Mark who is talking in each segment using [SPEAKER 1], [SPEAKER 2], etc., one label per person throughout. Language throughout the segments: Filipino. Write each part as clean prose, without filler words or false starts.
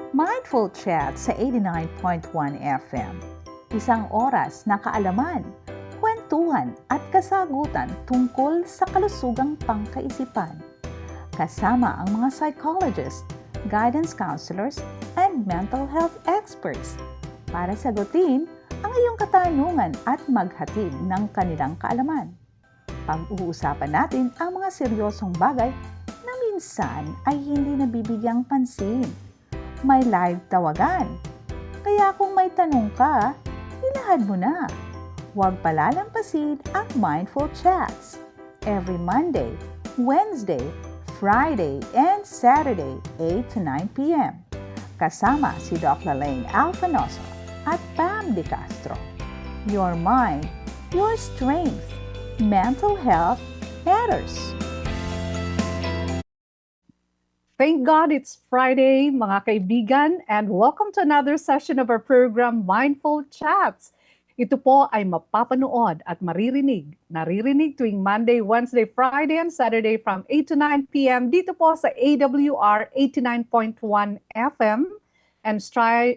[SPEAKER 1] Mindful Chat sa 89.1 FM. Isang oras na kaalaman, kwentuhan at kasagutan tungkol sa kalusugang pangkaisipan. Kasama ang mga psychologists, guidance counselors, and mental health experts para sagutin ang iyong katanungan at maghatid ng kanilang kaalaman. Pag-uusapan natin ang mga seryosong bagay na minsan ay hindi nabibigyang pansin. May live tawagan. Kaya kung may tanong ka, ilahad mo na. Huwag palalampasin ang Mindful Chats. Every Monday, Wednesday, Friday, and Saturday, 8 to 9 p.m. Kasama si Dr. Lane Alfanoso at Pam De Castro. Your mind, your strength. Mental health matters.
[SPEAKER 2] Thank God it's Friday, mga kaibigan, and welcome to another session of our program, Mindful Chats. Ito po ay mapapanood at naririnig tuwing Monday, Wednesday, Friday, and Saturday from 8 to 9 p.m. dito po sa AWR 89.1 FM and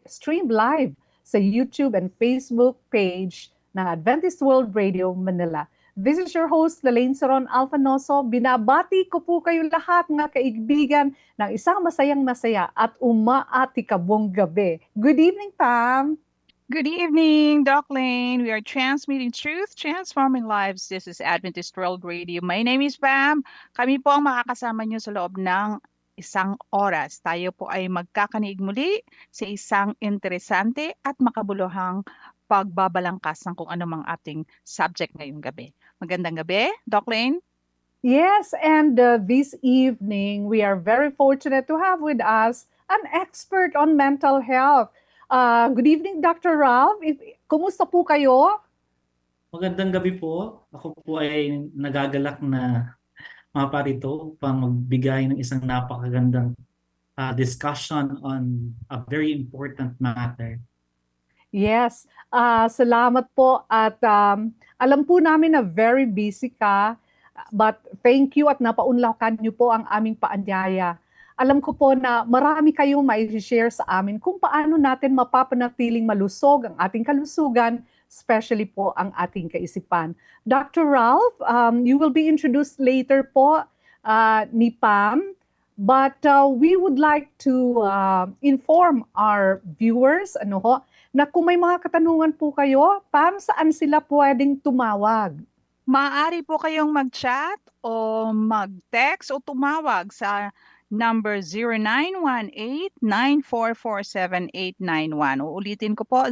[SPEAKER 2] stream live sa YouTube and Facebook page ng Adventist World Radio Manila. This is your host, Lalaine Saron Alfanoso. Binabati ko po kayo lahat, mga kaibigan, ng isang masayang-masaya at umaatikabong gabi. Good evening, Pam.
[SPEAKER 3] Good evening, Doc Lane. We are transmitting truth, transforming lives. This is Adventist World Radio. My name is Pam. Kami po ang makakasama nyo sa loob ng isang oras. Tayo po ay magkakaniig muli sa isang interesante at makabuluhang pagbabalangkas ng kung anumang ating subject ngayong gabi. Magandang gabi, Doc Lane.
[SPEAKER 2] Yes, and this evening, we are very fortunate to have with us an expert on mental health. Good evening, Dr. Ralph. Kumusta po kayo?
[SPEAKER 4] Magandang gabi po. Ako po ay nagagalak na maparito upang magbigay ng isang napakagandang discussion on a very important matter.
[SPEAKER 2] Yes, salamat po at alam po namin na very busy ka, but thank you at napaunlakan niyo po ang aming paanyaya. Alam ko po na marami kayong mai-share sa amin kung paano natin mapapanatiling malusog ang ating kalusugan, especially po ang ating kaisipan. Dr. Ralph, you will be introduced later po ni Pam, but we would like to inform our viewers na kung may mga katanungan po kayo, Pam, saan sila pwedeng tumawag?
[SPEAKER 3] Maaari po kayong mag-chat o mag-text o tumawag sa number 0918-944-7891. Uulitin ko po,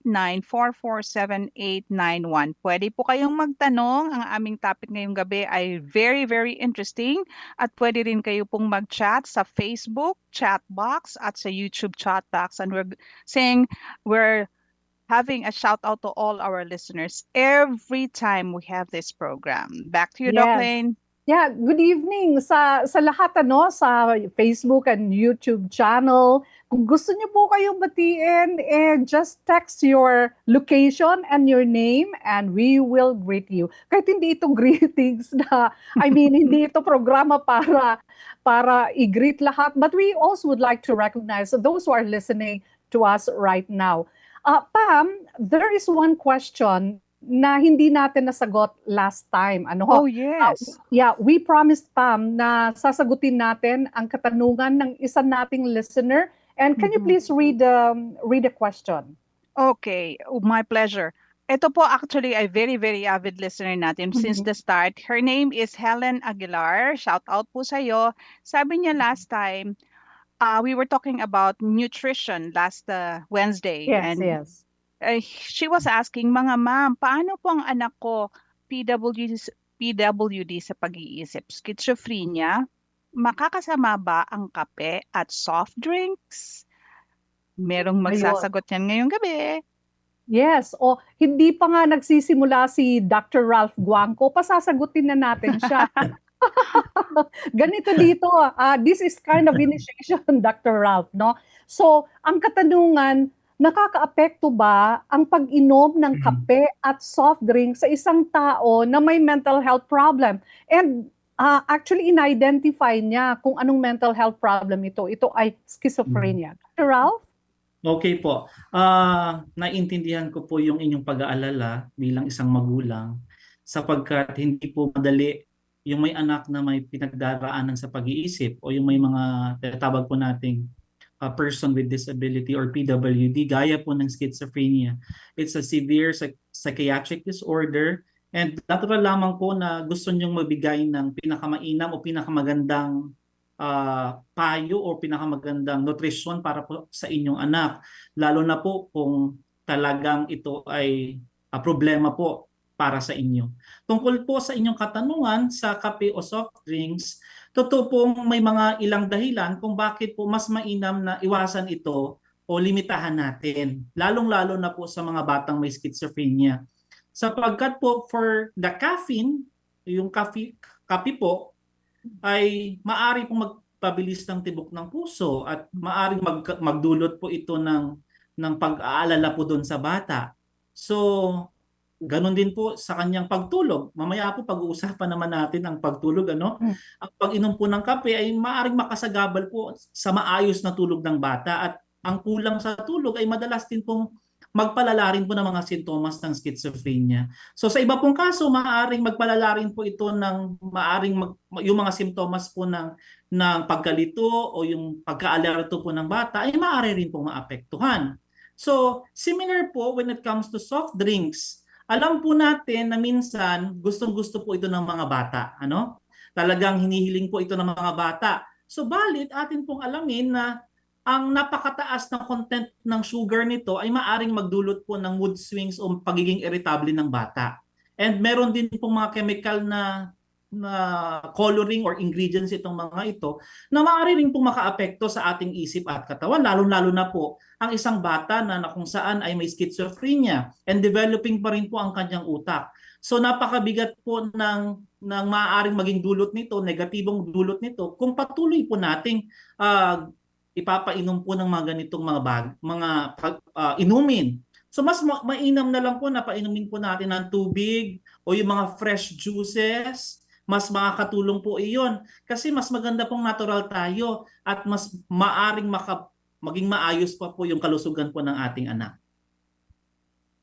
[SPEAKER 3] 0918-944-7891. Pwede po kayong magtanong. Ang aming topic ngayong gabi ay very, very interesting. At pwede rin kayo pong mag-chat sa Facebook chat box at sa YouTube chat box. And we're having a shout out to all our listeners every time we have this program. Back to you, Doc Lane.
[SPEAKER 2] Yeah, good evening sa lahat sa Facebook and YouTube channel. Kung gusto niyo po kayong batiin, just text your location and your name and we will greet you. Kahit hindi ito greetings hindi ito programa para i-greet lahat, but we also would like to recognize those who are listening to us right now. Pam, there is one question na hindi natin nasagot last time.
[SPEAKER 3] Oh, yes.
[SPEAKER 2] We promised, Pam, na sasagutin natin ang katanungan ng isa nating listener. And can you please read the question?
[SPEAKER 3] Okay, my pleasure. Ito po actually ay very, very avid listener natin since the start. Her name is Helen Aguilar. Shout out po sa iyo. Sabi niya last time, we were talking about nutrition last Wednesday.
[SPEAKER 2] Yes.
[SPEAKER 3] She was asking, mga ma'am, paano po ang anak ko PWD sa pag-iisip? Schizophrenia? Makakasama ba ang kape at soft drinks? Merong magsasagot yan ngayong gabi.
[SPEAKER 2] Yes, hindi pa nga nagsisimula si Dr. Ralph Guangco, pasasagutin na natin siya. Ganito dito, this is kind of initiation, Dr. Ralph, no? So, ang katanungan, nakakaapekto ba ang pag-inom ng kape at soft drink sa isang tao na may mental health problem? And actually in-identify niya kung anong mental health problem ito. Ito ay schizophrenia. Dr. Ralph?
[SPEAKER 4] Okay po. Naintindihan ko po yung inyong pag-aalala bilang isang magulang sapagkat hindi po madali yung may anak na may pinagdaraanan sa pag-iisip o yung may mga tinatawag po nating person with disability or PWD gaya po ng schizophrenia. It's a severe psychiatric disorder and natural lamang po na gusto niyong magbigay ng pinakamainam o pinakamagandang payo o pinakamagandang nutrisyon para po sa inyong anak. Lalo na po kung talagang ito ay problema po para sa inyo. Tungkol po sa inyong katanungan sa kape o soft drinks, totoo pong may mga ilang dahilan kung bakit po mas mainam na iwasan ito o limitahan natin. Lalong-lalo na po sa mga batang may schizophrenia. Sapagkat po for the caffeine, yung kape po, ay maari pong magpabilis ng tibok ng puso at maaring magdulot po ito ng pag-aalala po doon sa bata. So, ganun din po sa kanyang pagtulog. Mamaya po pag-uusapan naman natin ang pagtulog. Ang pag-inom po ng kape ay maaring makasagabal po sa maayos na tulog ng bata at ang kulang sa tulog ay madalas din pong magpalala rin po ng mga sintomas ng schizophrenia. So sa iba pong kaso, maaaring magpalala rin po ito ng yung mga sintomas po ng pagkalito o yung pagka-alerto po ng bata ay maaari rin pong maapektuhan. So similar po when it comes to soft drinks. Alam po natin na minsan gustong-gusto po ito ng mga bata. Talagang hinihiling po ito ng mga bata. So balit atin pong alamin na ang napakataas ng content ng sugar nito ay maaring magdulot po ng mood swings o pagiging irritable ng bata. And meron din pong mga chemical na coloring or ingredients itong mga ito na maaari rin pong makaapekto sa ating isip at katawan, lalo-lalo na po ang isang bata na kung saan ay may schizophrenia and developing pa rin po ang kanyang utak. So napakabigat po ng maaaring maging dulot nito, negatibong dulot nito, kung patuloy po nating ipapainom po ng mga ganitong inumin. So mas mainam na lang po na painumin po natin ng tubig o yung mga fresh juices, mas makakatulong po iyon. Kasi mas maganda pong natural tayo at mas maaring maging maayos pa po yung kalusugan po ng ating anak.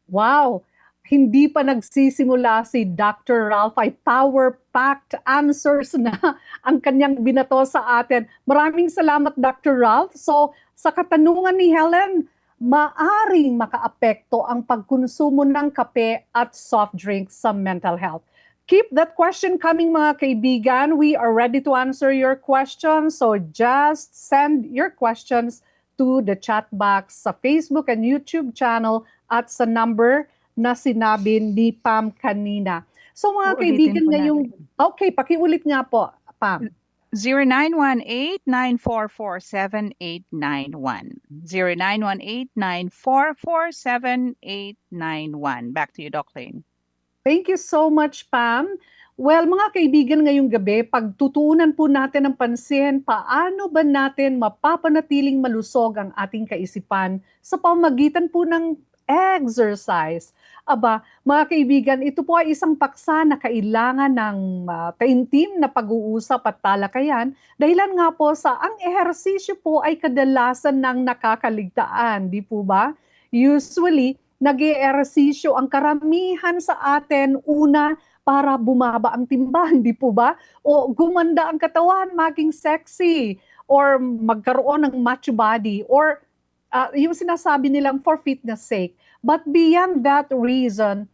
[SPEAKER 2] Wow! Hindi pa nagsisimula si Dr. Ralph ay power-packed answers na ang kanyang binato sa atin. Maraming salamat, Dr. Ralph. So, sa katanungan ni Helen, maaring makaapekto ang pagkonsumo ng kape at soft drinks sa mental health. Keep that question coming, mga kaibigan. We are ready to answer your questions. So, just send your questions to the chat box sa Facebook and YouTube channel at sa number na sinabi ni Pam kanina. So mga kaibigan ngayong... Okay, pakiulit nga po, Pam.
[SPEAKER 3] 0918-944-7891. 0918-944-7891. Back to you, Doc Lane.
[SPEAKER 2] Thank you so much, Pam. Well, mga kaibigan, ngayong gabi, pagtutuunan po natin ng pansin, paano ba natin mapapanatiling malusog ang ating kaisipan sa pamamagitan po ng exercise. Aba, mga kaibigan, ito po ay isang paksa na kailangan ng taimtim na pag-uusap at talakayan dahilan nga po sa ang ehersisyo po ay kadalasan ng nakakaligtaan, di po ba? Usually, nag-ehersisyo ang karamihan sa atin una para bumaba ang timbang, di po ba? O gumanda ang katawan, maging sexy, or magkaroon ng macho body, or yung sinasabi nilang for fitness sake. But beyond that reason,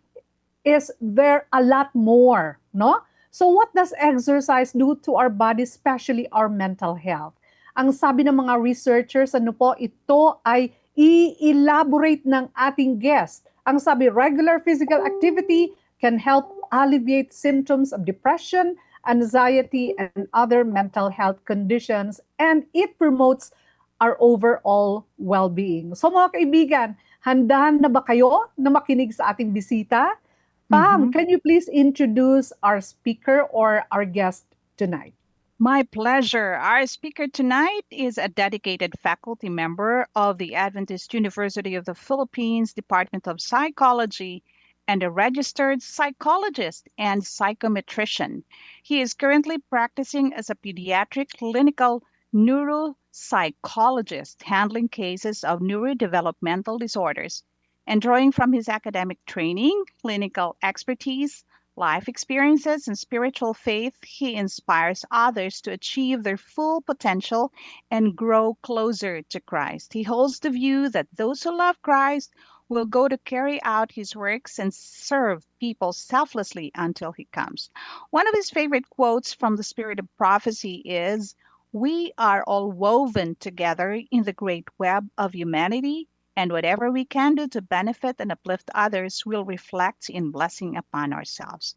[SPEAKER 2] is there a lot more, no? So what does exercise do to our body, especially our mental health? Ang sabi ng mga researchers, ito ay i-elaborate ng ating guest. Ang sabi, regular physical activity can help alleviate symptoms of depression, anxiety, and other mental health conditions, and it promotes our overall well-being. So mga kaibigan, handa na ba kayo na makinig sa ating bisita? Pam, can you please introduce our speaker or our guest tonight?
[SPEAKER 3] My pleasure. Our speaker tonight is a dedicated faculty member of the Adventist University of the Philippines Department of Psychology and a registered psychologist and psychometrician. He is currently practicing as a pediatric clinical neuropsychologist, handling cases of neurodevelopmental disorders. And drawing from his academic training, clinical expertise, life experiences, and spiritual faith, he inspires others to achieve their full potential and grow closer to Christ. He holds the view that those who love Christ will go to carry out his works and serve people selflessly until he comes. One of his favorite quotes from the Spirit of Prophecy is, "We are all woven together in the great web of humanity, and whatever we can do to benefit and uplift others will reflect in blessing upon ourselves."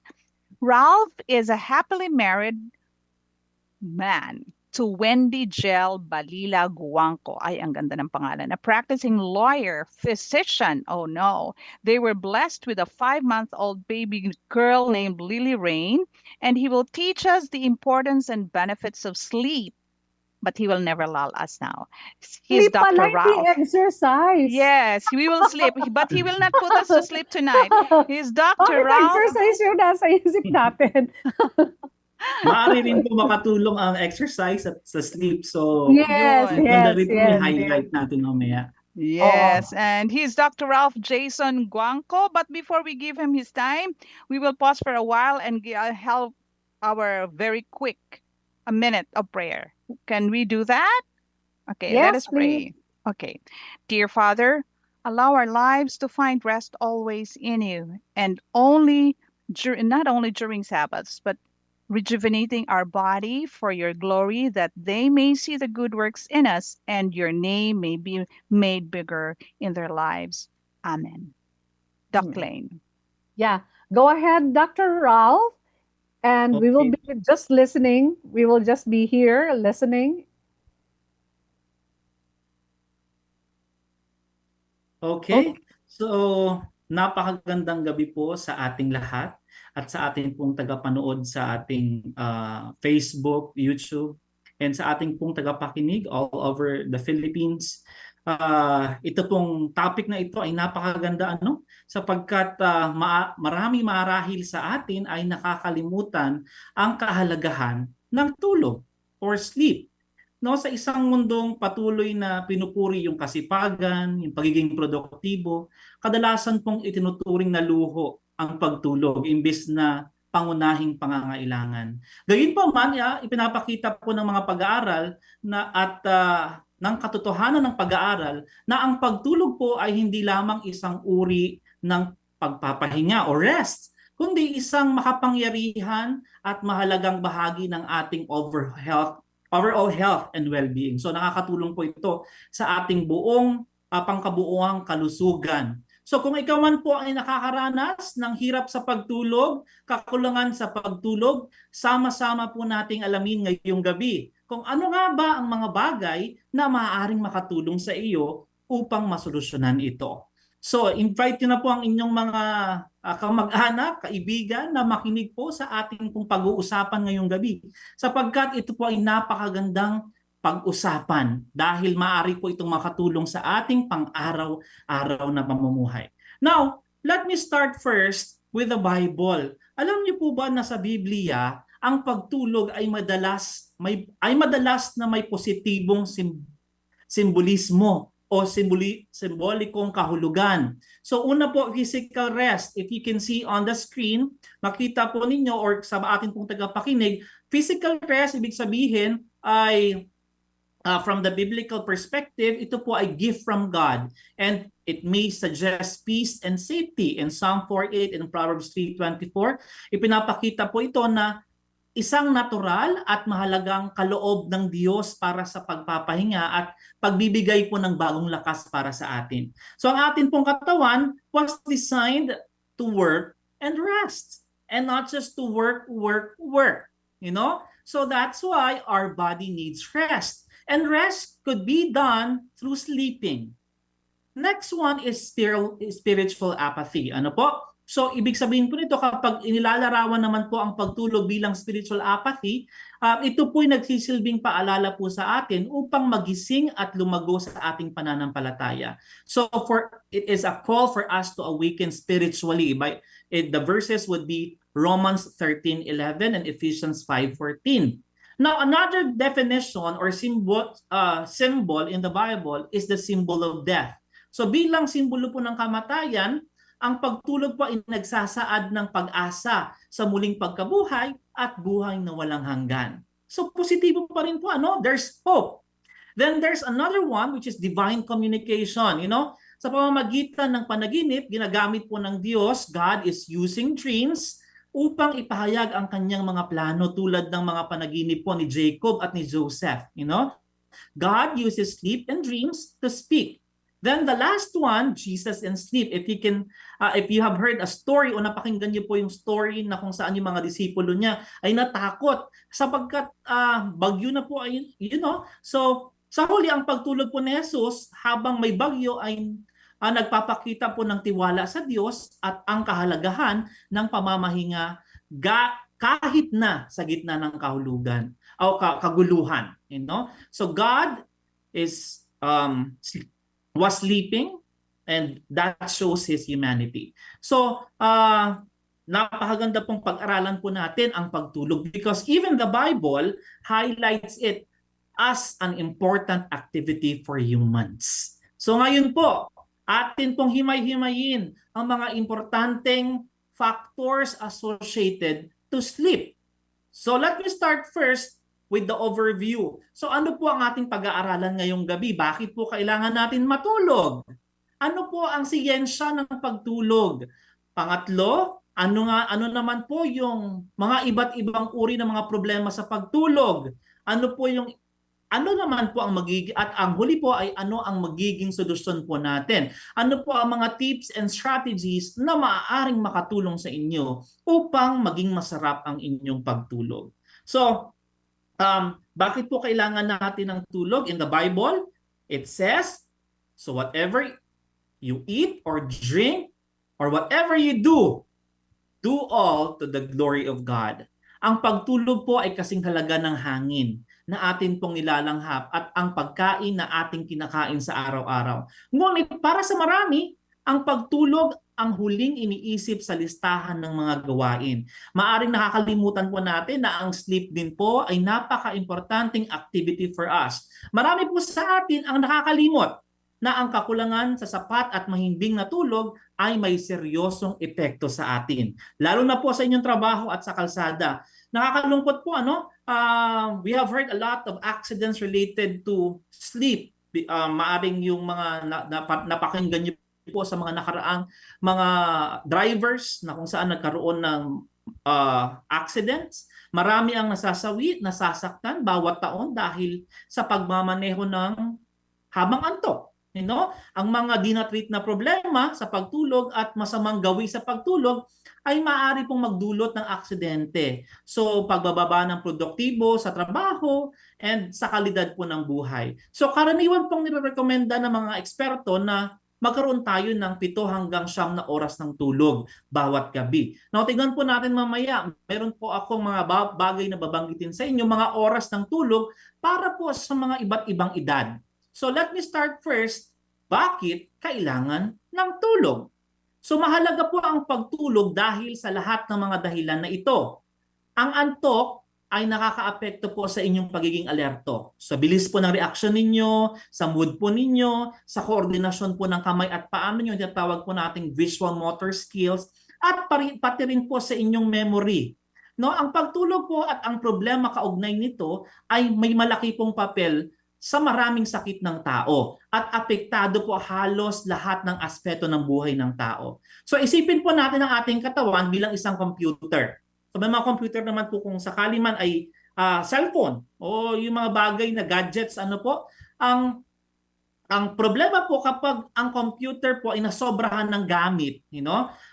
[SPEAKER 3] Ralph is a happily married man to Wendy Gel Balila Guangco. Ay, ang ganda ng pangalan. A practicing lawyer, physician. Oh no. They were blessed with a 5-month-old baby girl named Lily Rain, and he will teach us the importance and benefits of sleep. But he will never lull us now. He's
[SPEAKER 2] Sleep pala,
[SPEAKER 3] Dr.
[SPEAKER 2] hindi
[SPEAKER 3] Ralph.
[SPEAKER 2] exercise.
[SPEAKER 3] Yes, we will sleep, but he will not put us to sleep tonight. He's Dr.
[SPEAKER 2] Bakit
[SPEAKER 3] Ralph.
[SPEAKER 2] exercise yung nasa isip natin?
[SPEAKER 4] Maaari rin po makatulong ang exercise at sa sleep. So,
[SPEAKER 2] Yes,
[SPEAKER 3] Yun.
[SPEAKER 4] maganda
[SPEAKER 2] yes,
[SPEAKER 4] rin po
[SPEAKER 2] yes.
[SPEAKER 4] yung highlight natin mamaya.
[SPEAKER 3] Yes, and he's Dr. Ralph Jason Guangco. But before we give him his time, we will pause for a while and help our very quick a minute of prayer. Can we do that? Okay, let
[SPEAKER 2] Yes,
[SPEAKER 3] us pray. Okay. Dear Father, allow our lives to find rest always in you, and not only during Sabbaths, but rejuvenating our body for your glory, that they may see the good works in us and your name may be made bigger in their lives. Amen. Doc Lane.
[SPEAKER 2] Yeah. Go ahead, Dr. Ralph. And we will be just listening. We will just be here listening.
[SPEAKER 4] Okay. So, napakagandang gabi po sa ating lahat at sa ating pong tagapanood sa ating Facebook, YouTube, and sa ating pong tagapakinig all over the Philippines. Ito pong topic na ito ay napakaganda sapagkat marami marahil sa atin ay nakakalimutan ang kahalagahan ng tulog or sleep. Sa isang mundong patuloy na pinupuri yung kasipagan, yung pagiging produktibo, kadalasan pong itinuturing na luho ang pagtulog imbes na pangunahing pangangailangan. Gayunpaman, ipinapakita po ng mga pag-aaral ng katotohanan ng pag-aaral na ang pagtulog po ay hindi lamang isang uri ng pagpapahinga o rest, kundi isang makapangyarihan at mahalagang bahagi ng ating overall health and well-being. So nakakatulong po ito sa ating buong pangkabuuang kalusugan. So kung ikaw man po ay nakakaranas ng hirap sa pagtulog, kakulangan sa pagtulog, sama-sama po nating alamin ngayong gabi kung ano nga ba ang mga bagay na maaaring makatulong sa iyo upang masolusyonan ito. So, invite nyo na po ang inyong mga kamag-anak, kaibigan na makinig po sa ating pong pag-uusapan ngayong gabi. Sapagkat ito po ay napakagandang pag-usapan dahil maaari po itong makatulong sa ating pang-araw-araw na pamumuhay. Now, let me start first with the Bible. Alam niyo po ba na sa Biblia, ang pagtulog ay madalas na may positibong simbolismo o simbolikong kahulugan. So una po, physical rest. If you can see on the screen, makita po ninyo or sa ating pong tagapakinig, physical rest, ibig sabihin ay from the biblical perspective, ito po ay gift from God. And it may suggest peace and safety. In Psalm 4:8 and Proverbs 3:24, ipinapakita po ito na isang natural at mahalagang kaloob ng Diyos para sa pagpapahinga at pagbibigay po ng bagong lakas para sa atin. So ang atin pong katawan was designed to work and rest and not just to work. So that's why our body needs rest. And rest could be done through sleeping. Next one is spiritual apathy. Ano po? So, ibig sabihin po nito, kapag inilalarawan naman po ang pagtulog bilang spiritual apathy, ito po'y nagsisilbing paalala po sa atin upang magising at lumago sa ating pananampalataya. So, it is a call for us to awaken spiritually. The verses would be Romans 13:11 and Ephesians 5:14. Now, another definition or symbol in the Bible is the symbol of death. So, bilang simbolo po ng kamatayan, ang pagtulog po ay nagsasaad ng pag-asa sa muling pagkabuhay at buhay na walang hanggan. So positibo pa rin po, there's hope. Then there's another one which is divine communication. Sa pamamagitan ng panaginip, ginagamit po ng Diyos, God is using dreams upang ipahayag ang kanyang mga plano tulad ng mga panaginip po ni Jacob at ni Joseph. God uses sleep and dreams to speak. Then the last one, Jesus and sleep. If you have heard a story o napakinggan niyo po yung story na kung saan yung mga disipulo niya ay natakot sapagkat bagyo na po ay So sa huli ang pagtulog po ni Jesus habang may bagyo ay nagpapakita po ng tiwala sa Diyos at ang kahalagahan ng pamamahinga kahit na sa gitna ng kahulugan o kaguluhan. So God was sleeping, and that shows his humanity. So, napakaganda pong pag-aralan po natin ang pagtulog because even the Bible highlights it as an important activity for humans. So ngayon po, atin pong himay-himayin ang mga importanteng factors associated to sleep. So let me start first with the overview. So ano po ang ating pag-aaralan ngayong gabi? Bakit po kailangan natin matulog? Ano po ang siyensya ng pagtulog? Pangatlo, ano naman po yung mga iba't ibang uri ng mga problema sa pagtulog? Ano naman po ang magiging, at ang huli po ay ano ang magiging solusyon po natin? Ano po ang mga tips and strategies na maaaring makatulong sa inyo upang maging masarap ang inyong pagtulog? So, bakit po kailangan natin ng tulog? In the Bible, it says, so whatever you eat or drink or whatever you do all to the glory of God. Ang pagtulog po ay kasing halaga ng hangin na atin pong nilalanghap at ang pagkain na ating kinakain sa araw-araw. Ngunit para sa marami, ang pagtulog ang huling iniisip sa listahan ng mga gawain. Maaring nakakalimutan po natin na ang sleep din po ay napaka-importanting activity for us. Marami po sa atin ang nakakalimot na ang kakulangan sa sapat at mahimbing na tulog ay may seryosong epekto sa atin. Lalo na po sa inyong trabaho at sa kalsada. Nakakalungkot po, we have heard a lot of accidents related to sleep. Maaring yung mga napakinggan niyo po sa mga nakaraang mga drivers na kung saan nagkaroon ng accidents. Marami ang nasasawi, nasasaktan bawat taon dahil sa pagmamaneho ng habang antok. Ang mga dinatreat na problema sa pagtulog at masamang gawi sa pagtulog ay maaari pong magdulot ng aksidente. So pagbababa ng produktibo sa trabaho and sa kalidad po ng buhay. So karaniwan pong nirekomenda ng mga eksperto na magkaroon tayo ng 7 hanggang 9 na oras ng tulog bawat gabi. Now, tingnan po natin mamaya, meron po akong mga bagay na babanggitin sa inyo, mga oras ng tulog para po sa mga iba't ibang edad. So, let me start first, bakit kailangan ng tulog? So, mahalaga po ang pagtulog dahil sa lahat ng mga dahilan na ito. Ang antok ay nakakaapekto po sa inyong pagiging alerto. Sa bilis po ng reaksyon ninyo, sa mood po ninyo, sa koordinasyon po ng kamay at paa ninyo, tinatawag po nating visual motor skills, at pati rin po sa inyong memory. Ang pagtulog po at ang problema kaugnay nito ay may malaki pong papel sa maraming sakit ng tao at apektado po halos lahat ng aspeto ng buhay ng tao. So isipin po natin ang ating katawan bilang isang computer. So may mga computer naman po kung sakali man ay cellphone o yung mga bagay na gadgets, ang problema po kapag ang computer po ay nasobrahan ng gamit,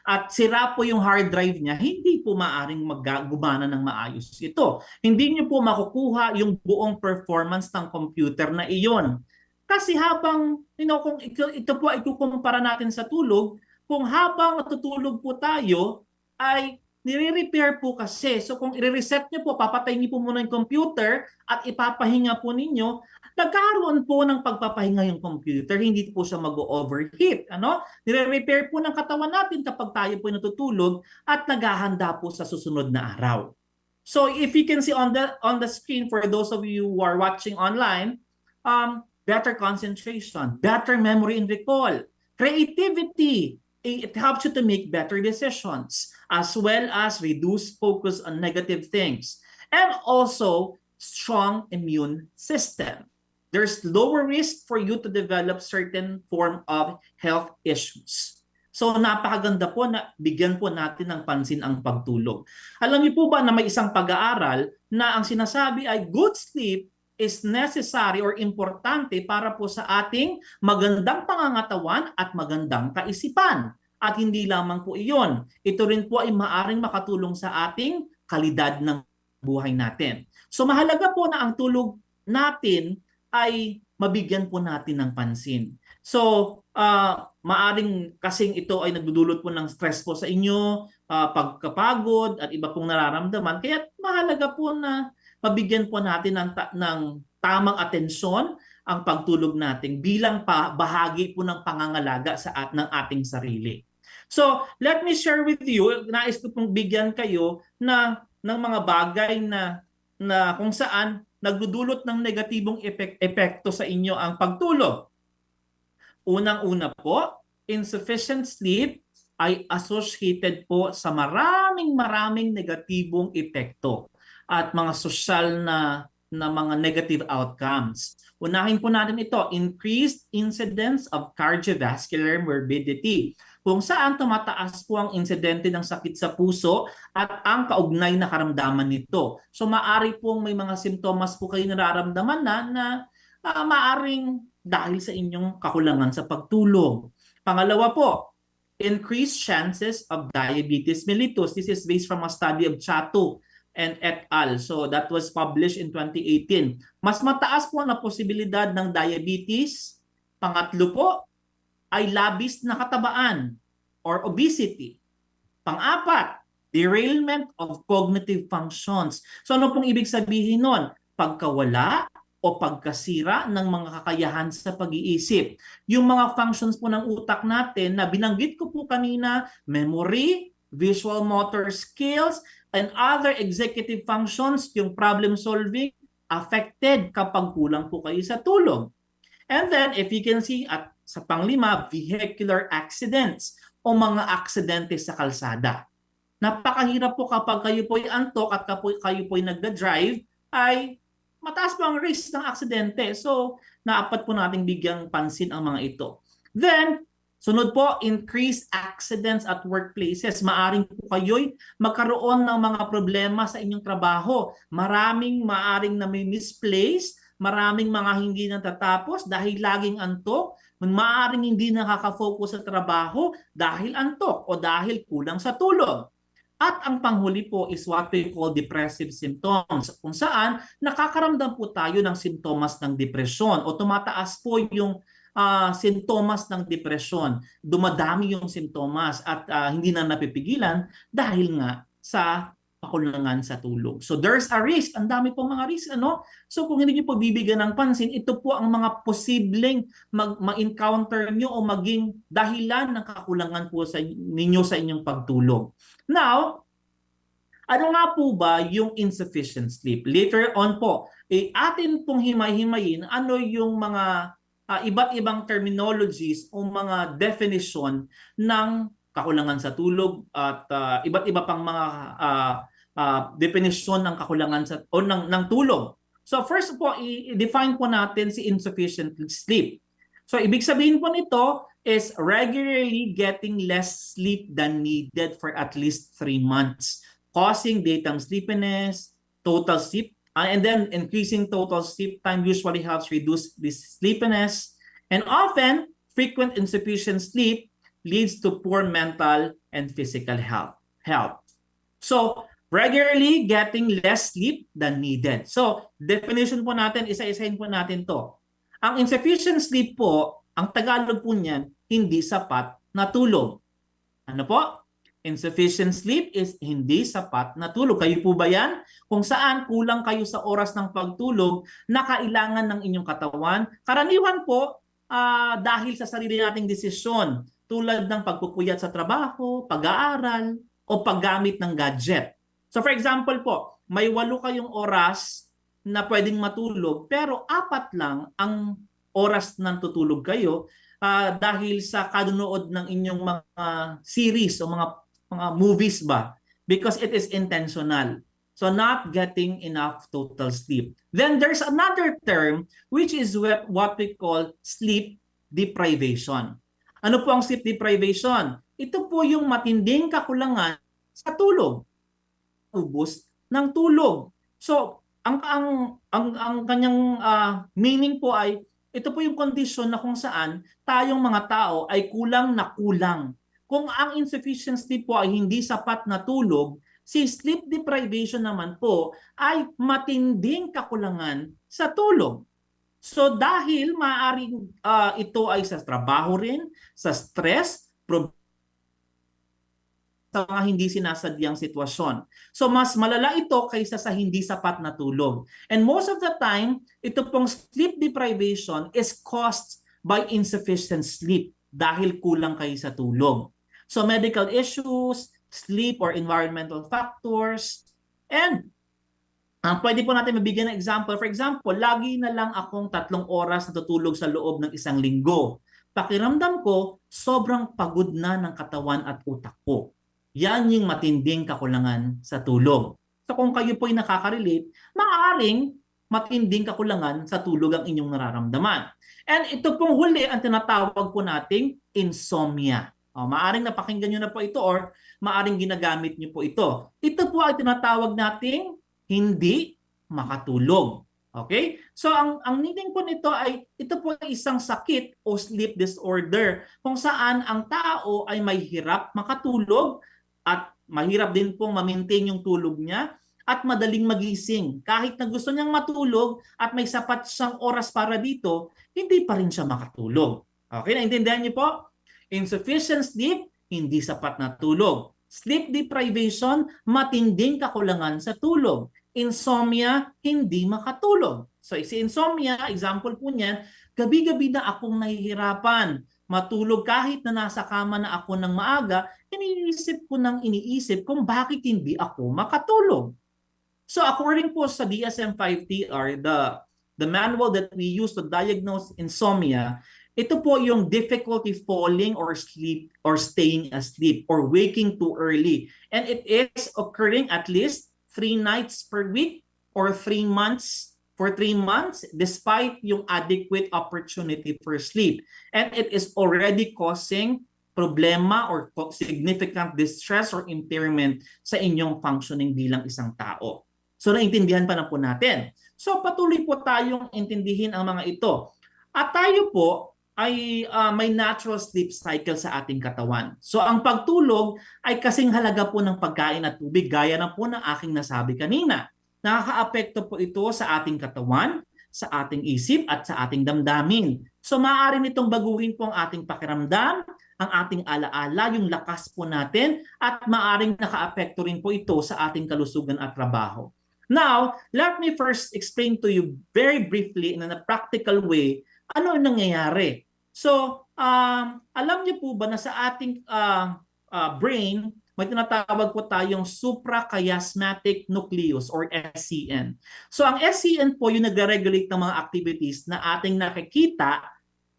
[SPEAKER 4] at sira po yung hard drive niya, hindi po maaring gumana ng maayos ito. Hindi niyo po makukuha yung buong performance ng computer na iyon. Kasi habang, kung ito po ay kukumpara natin sa tulog, kung habang natutulog po tayo, ay nire-repair po kasi. So kung i-reset nyo po, papatay niyo po muna yung computer at ipapahinga po ninyo, nagkaroon po ng pagpapahinga yung computer, hindi po siya mag-overheat. Ano? Nire-repair po ng katawan natin kapag tayo po natutulog at naghahanda po sa susunod na araw. So if you can see on the screen, for those of you who are watching online, better concentration, better memory and recall, creativity. It helps you to make better decisions, as well as reduce focus on negative things, and also strong immune system. There's lower risk for you to develop certain form of health issues. So napakaganda po na bigyan po natin ng pansin ang pagtulog. Alam niyo po ba na may isang pag-aaral na ang sinasabi ay good sleep is necessary or importante para po sa ating magandang pangangatawan at magandang kaisipan. At hindi lamang po iyon, ito rin po ay maaring makatulong sa ating kalidad ng buhay natin. So mahalaga po na ang tulog natin ay mabigyan po natin ng pansin. So maaring kasing ito ay nagdudulot po ng stress po sa inyo, pagkapagod at iba pong nararamdaman. Kaya mahalaga po na mabigyan po natin ng tamang atensyon ang pagtulog natin bilang bahagi po ng pangangalaga ng ating sarili. So, let me share with you, nais ko pong bigyan kayo ng mga bagay na kung saan nagdudulot ng negatibong epekto sa inyo ang pagtulog. Unang-una po, insufficient sleep ay associated po sa maraming negatibong epekto at mga sosyal na mga negative outcomes. Unahin po natin ito, increased incidence of cardiovascular morbidity, kung saan tumataas po ang insidente ng sakit sa puso at ang kaugnay na karamdaman nito. So maari pong may mga simptomas po kayo nararamdaman na maaring dahil sa inyong kakulangan sa pagtulog. Pangalawa po, increased chances of diabetes mellitus. This is based from a study of Chato and et al. So that was published in 2018. Mas mataas po na posibilidad ng diabetes. Pangatlo po ay labis na katabaan or obesity. Pang-apat, derailment of cognitive functions. So ano pong ibig sabihin nun? Pagkawala o pagkasira ng mga kakayahan sa pag-iisip. Yung mga functions po ng utak natin na binanggit ko po kanina, memory, visual motor skills, and other executive functions, yung problem solving, affected kapag kulang po kayo sa tulog. And then, if you can see, at sa panglima, vehicular accidents o mga aksidente sa kalsada. Napakahirap po kapag kayo po'y antok at kayo po'y nagda-drive, ay mataas po ang risk ng aksidente. So, naapat po nating bigyang pansin ang mga ito. Then, sunod po, increased accidents at workplaces. Maaring po kayo'y magkaroon ng mga problema sa inyong trabaho. Maaring na may misplace, maraming mga hindi natatapos dahil laging antok. Maaring hindi nakaka-focus sa trabaho dahil antok o dahil kulang sa tulog. At ang panghuli po is what we call depressive symptoms, kung saan nakakaramdam po tayo ng simptomas ng depresyon o tumataas po yung sintomas ng depresyon. Dumadami yung sintomas at hindi na napipigilan dahil nga sa kakulangan sa tulog. So there's a risk. Ang dami po mga risk. So kung hindi niyo po bibigyan ng pansin, ito po ang mga posibleng ma-encounter nyo o maging dahilan ng kakulangan po ninyo sa inyong pagtulog. Now, ano nga po ba yung insufficient sleep? Later on po, atin pong himay-himayin ano yung mga iba't ibang terminologies o mga definition ng kakulangan sa tulog at iba't iba pang mga definition ng kakulangan ng tulog. So first po, i-define po natin si insufficient sleep. So ibig sabihin po nito is regularly getting less sleep than needed for at least 3 months, causing daytime sleepiness, total sleep, and then increasing total sleep time usually helps reduce this sleepiness. And often, frequent insufficient sleep leads to poor mental and physical health. So, regularly getting less sleep than needed. So, definition po natin, isa-isahin po natin to. Ang insufficient sleep po, ang Tagalog po niyan, hindi sapat na tulog. Ano po? Insufficient sleep is hindi sapat na tulog. Kayo po ba yan? Kung saan kulang kayo sa oras ng pagtulog na kailangan ng inyong katawan, karaniwan po dahil sa sarili nating desisyon tulad ng pagpupuyat sa trabaho, pag-aaral, o paggamit ng gadget. So for example po, may 8 kayong oras na pwedeng matulog pero 4 lang ang oras ng tutulog kayo dahil sa kanunood ng inyong mga series o mga movies ba, because it is intentional. So not getting enough total sleep. Then there's another term which is what we call sleep deprivation. Ano po ang sleep deprivation? Ito po yung matinding kakulangan sa tulog. Ubos ng tulog. So ang kanyang meaning po ay ito po yung kondisyon na kung saan tayong mga tao ay kulang na kulang. Kung ang insufficient sleep po ay hindi sapat na tulog, si sleep deprivation naman po ay matinding kakulangan sa tulog. So dahil maaaring ito ay sa trabaho rin, sa stress, sa mga hindi sinasadyang sitwasyon. So mas malala ito kaysa sa hindi sapat na tulog. And most of the time, ito pong sleep deprivation is caused by insufficient sleep dahil kulang kayo sa tulog. So medical issues, sleep or environmental factors, and pwede po natin mabigyan ng example. For example, lagi na lang akong 3 oras natutulog sa loob ng 1 linggo. Pakiramdam ko, sobrang pagod na ng katawan at utak ko. Yan yung matinding kakulangan sa tulog. So kung kayo po ay nakaka-relate, maaaring matinding kakulangan sa tulog ang inyong nararamdaman. And ito pong huli ang tinatawag po nating insomnia. Maaaring napakinggan nyo na po ito or maaaring ginagamit nyo po ito. Ito po ay tinatawag nating hindi makatulog. Okay? So ang meaning po nito ay ito po ay isang sakit o sleep disorder kung saan ang tao ay may hirap makatulog at mahirap din pong ma-maintain yung tulog niya at madaling magising. Kahit na gusto niyang matulog at may sapat siyang oras para dito, hindi pa rin siya makatulog. Okay, naintindihan niyo po? Insufficient sleep, hindi sapat na tulog. Sleep deprivation, matinding kakulangan sa tulog. Insomnia, hindi makatulog. So si insomnia, example po niyan, gabi-gabi na akong nahihirapan matulog kahit na nasa kama na ako ng maaga, iniisip kung bakit hindi ako makatulog. So according po sa DSM-5-TR, the manual that we use to diagnose insomnia, ito po yung difficulty falling or sleep or staying asleep or waking too early. And it is occurring at least 3 nights per week or 3 months despite yung adequate opportunity for sleep. And it is already causing problema or significant distress or impairment sa inyong functioning bilang isang tao. So naintindihan pa na po natin. So patuloy po tayong intindihin ang mga ito. At tayo po ay may natural sleep cycle sa ating katawan. So ang pagtulog ay kasing halaga po ng pagkain at tubig gaya na po ng aking nasabi kanina. Nakakaapekto po ito sa ating katawan, sa ating isip at sa ating damdamin. So maaari nitong baguhin po ang ating pakiramdam, ang ating alaala, yung lakas po natin at maaaring nakaapekto rin po ito sa ating kalusugan at trabaho. Now, let me first explain to you very briefly in a practical way ano ang nangyayari. So, alam niyo po ba na sa ating brain, may tinatawag po tayong suprachiasmatic nucleus or SCN. So ang SCN po yung nagre-regulate ng mga activities na ating nakikita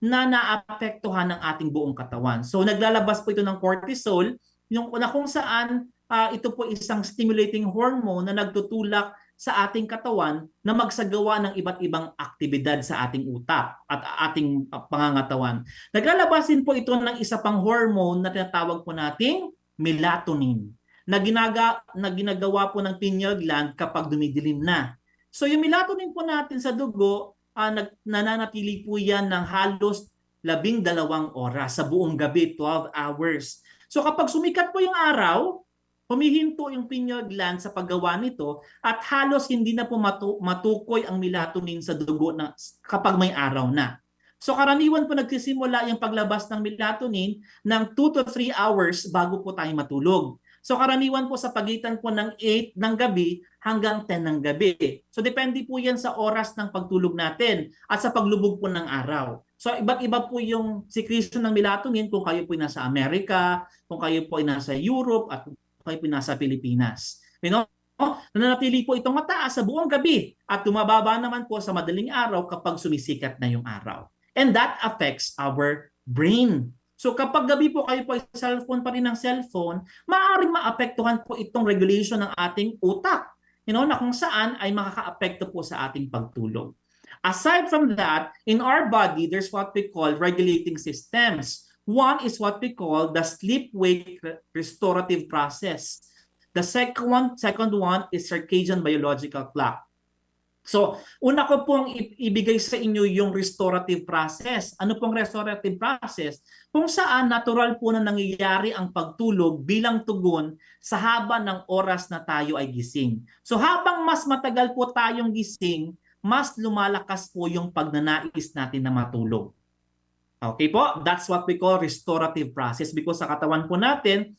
[SPEAKER 4] na naapektuhan ng ating buong katawan. So naglalabas po ito ng cortisol, yung kung saan ito po isang stimulating hormone na nagtutulak sa ating katawan na magsagawa ng iba't ibang aktibidad sa ating utak at ating pangangatawan. Naglalabas din po ito ng isa pang hormone na tinatawag po nating melatonin na ginagawa po ng pineal gland kapag dumidilim na. So yung melatonin po natin sa dugo, nananatili po yan ng halos 12 oras sa buong gabi, 12 hours. So kapag sumikat po yung araw, humihinto yung pineal gland sa paggawa nito at halos hindi na po matukoy ang melatonin sa dugo na kapag may araw na. So karaniwan po nagsisimula yung paglabas ng melatonin ng 2 to 3 hours bago po tayo matulog. So karaniwan po sa pagitan po ng 8 ng gabi hanggang 10 ng gabi. So depende po yan sa oras ng pagtulog natin at sa paglubog po ng araw. So iba't iba po yung secretion ng melatonin kung kayo po ay nasa Amerika, kung kayo po ay nasa Europe, at kung kayo po ay nasa Pilipinas. You know? Nananatili po itong mataas sa buong gabi at tumababa naman po sa madaling araw kapag sumisikat na yung araw. And that affects our brain. So kapag gabi po kayo po ay cellphone pa rin ng cellphone, maaaring maapektuhan po itong regulation ng ating utak. Na kung saan ay makakaapekto po sa ating pagtulog. Aside from that, in our body, there's what we call regulating systems. One is what we call the sleep-wake restorative process. The second one is circadian biological clock. So, una ko pong ibigay sa inyo yung restorative process. Ano pong restorative process? Kung saan natural po na nangyayari ang pagtulog bilang tugon sa haba ng oras na tayo ay gising. So, habang mas matagal po tayong gising, mas lumalakas po yung pagnanais natin na matulog. Okay po? That's what we call restorative process because sa katawan po natin,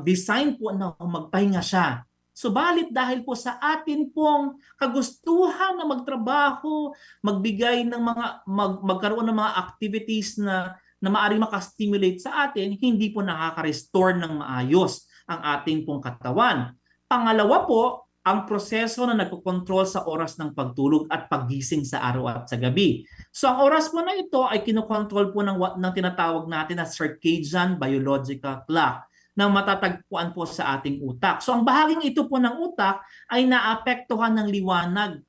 [SPEAKER 4] design po na magpahinga siya. Subalit dahil po sa atin pong kagustuhan na magtrabaho, magbigay ng magkaroon ng mga activities na maaaring makastimulate sa atin, hindi po nakaka-restore ng maayos ang ating pong katawan. Pangalawa po, ang proseso na nagkokontrol sa oras ng pagtulog at paggising sa araw at sa gabi. So ang oras po na ito ay kinokontrol po ng tinatawag natin na circadian biological clock na matatagpuan po sa ating utak. So ang bahaging ito po ng utak ay naapektuhan ng liwanag.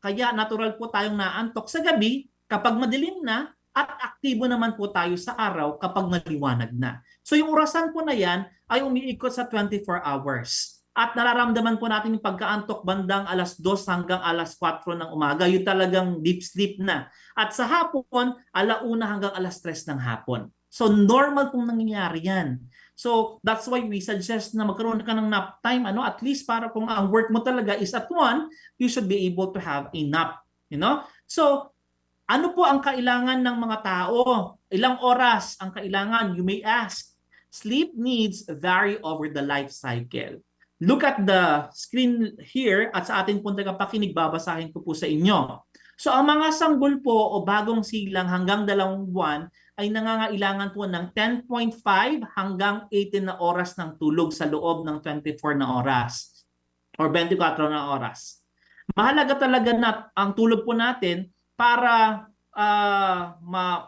[SPEAKER 4] Kaya natural po tayong naantok sa gabi kapag madilim na at aktibo naman po tayo sa araw kapag maliwanag na. So yung orasan po na yan ay umiikot sa 24 hours. At nararamdaman po natin yung pagkaantok bandang alas 2 hanggang alas 4 ng umaga. Yung talagang deep sleep na. At sa hapon, alauna hanggang alas 3 ng hapon. So normal pong nangyayari yan. So that's why we suggest na magkaroon ka ng nap time, at least para kung ang work mo talaga is at 1, you should be able to have a nap. So ano po ang kailangan ng mga tao? Ilang oras ang kailangan? You may ask. Sleep needs vary over the life cycle. Look at the screen here at sa ating pong tagapakinig, babasahin ko po sa inyo. So ang mga sanggol po o bagong silang hanggang 2 buwan ay nangangailangan po ng 10.5 hanggang 18 na oras ng tulog sa loob ng 24 na oras or 24 na oras. Mahalaga talaga na ang tulog po natin para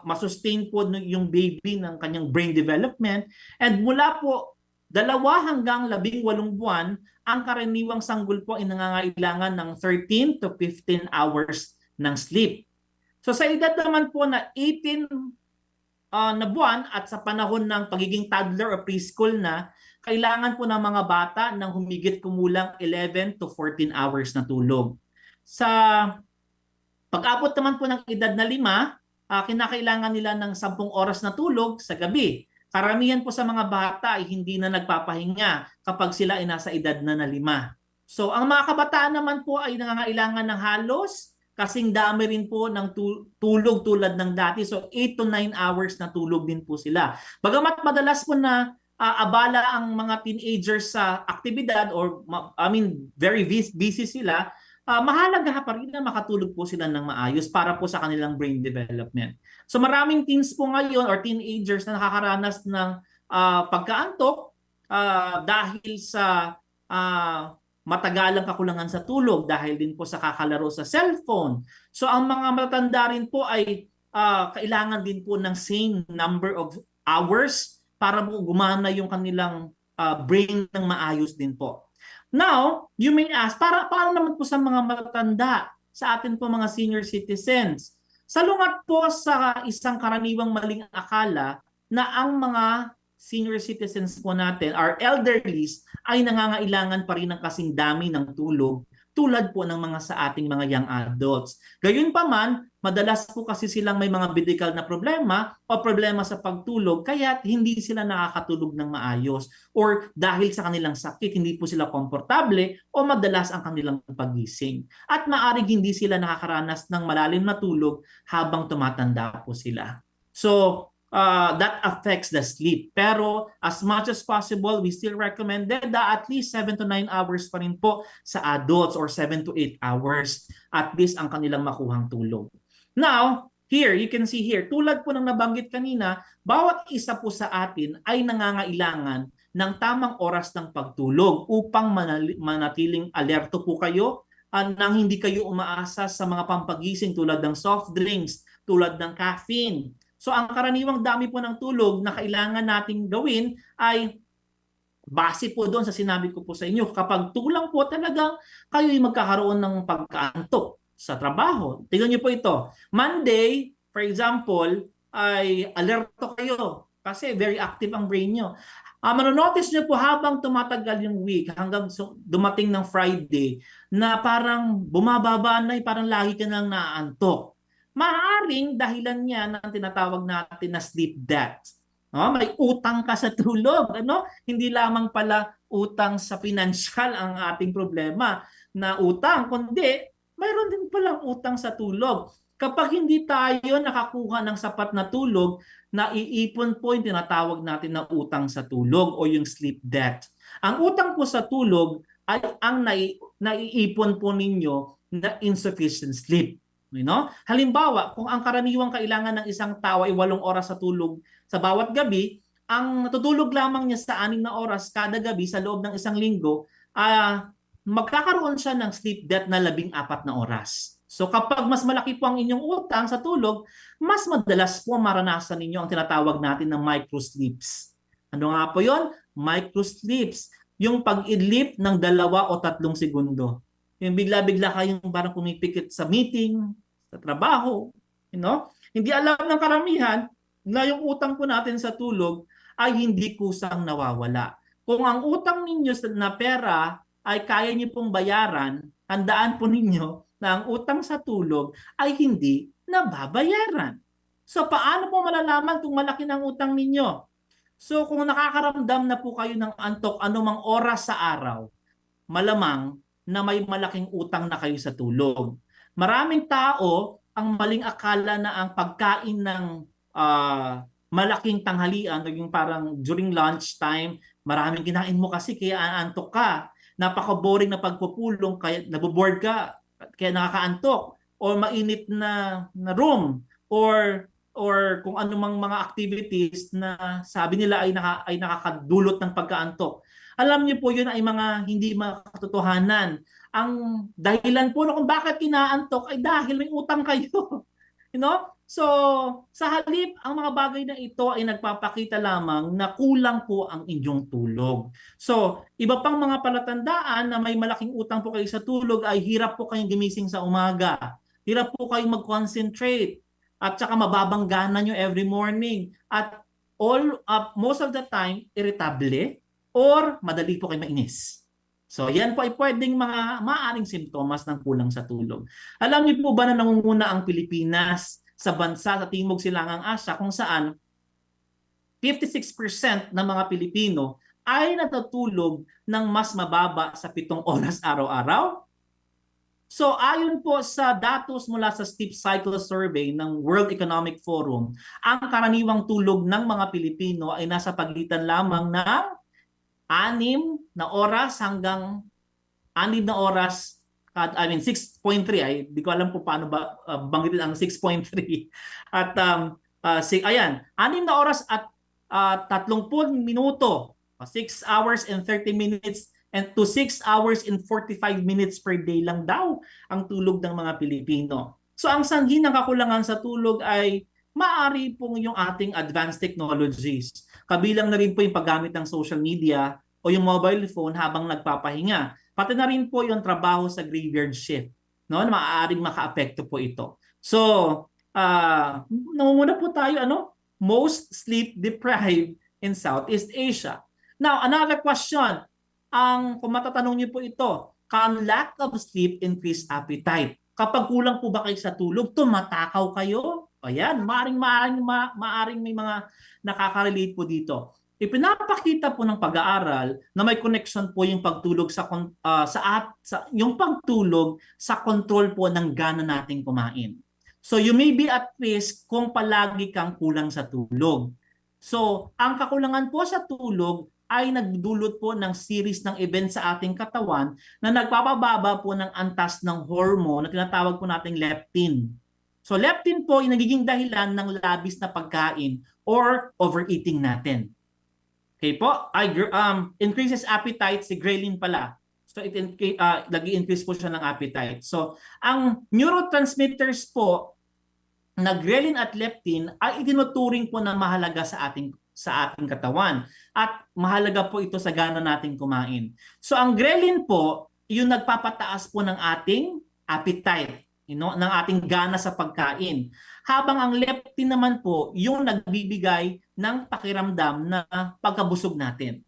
[SPEAKER 4] ma-sustain po yung baby ng kanyang brain development, and mula po 2 hanggang 18 buwan, ang karaniwang sanggol po ay nangangailangan ng 13 to 15 hours ng sleep. So sa edad naman po na 18 na buwan at sa panahon ng pagiging toddler o preschool na, kailangan po ng mga bata ng humigit kumulang 11 to 14 hours na tulog. Sa pag-abot naman po ng edad na 5, kinakailangan nila ng 10 oras na tulog sa gabi. Karamihan po sa mga bata ay hindi na nagpapahinga kapag sila ay nasa edad na 5. So ang mga kabataan naman po ay nangangailangan ng halos kasing dami rin po ng tulog tulad ng dati. So 8 to 9 hours na tulog din po sila. Bagamat madalas po na abala ang mga teenagers sa aktibidad or very busy sila, mahalaga pa rin na makatulog po sila ng maayos para po sa kanilang brain development. So maraming teens po ngayon or teenagers na nakakaranas ng pagkaantok dahil sa matagalang kakulangan sa tulog, dahil din po sa kakalaro sa cellphone. So ang mga matatanda rin po ay kailangan din po ng same number of hours para po gumana yung kanilang brain ng maayos din po. Now, you may ask, para naman po sa mga matatanda, sa atin po mga senior citizens, salungat po sa isang karaniwang maling akala na ang mga senior citizens po natin, our elderlies, ay nangangailangan pa rin ng kasing dami ng tulog tulad po ng mga sa ating mga young adults. Gayunpaman, madalas po kasi silang may mga medical na problema o problema sa pagtulog kaya hindi sila nakakatulog ng maayos or dahil sa kanilang sakit hindi po sila komportable o madalas ang kanilang pagising. At maaring hindi sila nakakaranas ng malalim na tulog habang tumatanda po sila. So, that affects the sleep. Pero as much as possible, we still recommended that at least 7 to 9 hours pa rin po sa adults or 7 to 8 hours at least ang kanilang makuhang tulog. Now, here, you can see here, tulad po ng nabanggit kanina, bawat isa po sa atin ay nangangailangan ng tamang oras ng pagtulog upang manatiling alerto po kayo nang hindi kayo umaasa sa mga pampagising tulad ng soft drinks, tulad ng caffeine. So ang karaniwang dami po ng tulog na kailangan nating gawin ay base po doon sa sinabi ko po sa inyo. Kapag tulang po talagang kayo ay magkakaroon ng pagkaantok sa trabaho. Tingnan niyo po ito. Monday, for example, ay alerto kayo kasi very active ang brain niyo. Manonotice niyo po habang tumatagal yung week hanggang dumating ng Friday na parang bumababa na, parang lagi ka nang naaantok. Maaring dahilan niya ng tinatawag natin na sleep debt. May utang ka sa tulog. Hindi lamang pala utang sa financial ang ating problema na utang, kundi mayroon din palang utang sa tulog. Kapag hindi tayo nakakuha ng sapat na tulog, naiipon po yung tinatawag natin na utang sa tulog o yung sleep debt. Ang utang po sa tulog ay ang naiipon po ninyo na insufficient sleep. Halimbawa, kung ang karaniwang kailangan ng isang tao ay 8 oras sa tulog sa bawat gabi, ang natutulog lamang niya sa 6 na oras kada gabi sa loob ng isang linggo, magkakaroon siya ng sleep debt na 14 na oras. So kapag mas malaki po ang inyong utang sa tulog, mas madalas po maranasan ninyo ang tinatawag natin na microsleeps. Ano nga po yon? Microsleeps. Yung pag-idlip ng 2 o 3 segundo. Yung bigla-bigla kayong parang pumipikit sa meeting, sa trabaho, Hindi alam ng karamihan na yung utang po natin sa tulog ay hindi kusang nawawala. Kung ang utang ninyo na pera ay kaya niyo pong bayaran, tandaan po ninyo na ang utang sa tulog ay hindi nababayaran. So paano po malalaman kung malaki ng utang ninyo? So kung nakakaramdam na po kayo ng antok anumang oras sa araw, malamang na may malaking utang na kayo sa tulog. Maraming tao ang maling akala na ang pagkain ng malaking tanghalian o yung parang during lunch time, maraming kinain mo kasi kaya aantok ka. Napaka-boring na pagpupulong kaya naboboard ka, kaya nakakaantok. O mainit na room or kung anumang mga activities na sabi nila ay nakakadulot ng pagkaantok. Alam niyo po yun ay mga hindi makatotohanan. Ang dahilan po na kung bakit kinaantok ay dahil may utang kayo. So, sa halip, ang mga bagay na ito ay nagpapakita lamang na kulang po ang inyong tulog. So, iba pang mga palatandaan na may malaking utang po kayo sa tulog ay hirap po kayong gimising sa umaga. Hirap po kayong mag-concentrate. At saka mababang gana nyo every morning. At most of the time, irritable or madali po kayo mainis. So, yan po ay pwedeng mga maaaring simptomas ng kulang sa tulog. Alam niyo po ba na nangunguna ang Pilipinas sa bansa sa Timog Silangang Asya kung saan 56% ng mga Pilipino ay natutulog ng mas mababa sa 7 oras araw-araw? So ayon po sa datos mula sa Sleep Cycle Survey ng World Economic Forum, ang karaniwang tulog ng mga Pilipino ay nasa pagitan lamang ng 6 na oras hanggang 6 na oras, 6.3, di ko alam po paano ba banggitin ang 6.3. At ayan, 6 na oras at 30 minuto, 6 hours and 30 minutes and to 6 hours and 45 minutes per day lang daw ang tulog ng mga Pilipino. So ang sanhi ng kakulangan sa tulog ay maaari pong yung ating advanced technologies. Kabilang na rin po yung paggamit ng social media o yung mobile phone habang nagpapahinga. Pati na rin po yung trabaho sa graveyard shift, na maaaring makaapekto po ito. So, nangunguna po tayo, most sleep deprived in Southeast Asia. Now, another question, kung matatanong niyo po ito, Can lack of sleep increase appetite? Kapag kulang po ba kayo sa tulog, tumatakaw kayo? Ayan, maaring may mga nakaka-relate po dito. Ipinapakita po ng pag-aaral na may connection po yung pagtulog yung pagtulog sa control po ng gana nating kumain. So you may be at risk kung palagi kang kulang sa tulog. So, ang kakulangan po sa tulog ay nagdulot po ng series ng events sa ating katawan na nagpapababa po ng antas ng hormone na tinatawag po nating leptin. So leptin po ay nagiging dahilan ng labis na pagkain or overeating natin. Okay po, increases appetite, si ghrelin pala. So nag-i-increase po siya ng appetite. So ang neurotransmitters po na ghrelin at leptin ay itinuturing po na mahalaga sa ating katawan at mahalaga po ito sa gana nating kumain. So ang ghrelin po, yung nagpapataas po ng ating appetite, ng ating gana sa pagkain. Habang ang leptin naman po, yung nagbibigay ng pakiramdam na pagkabusog natin.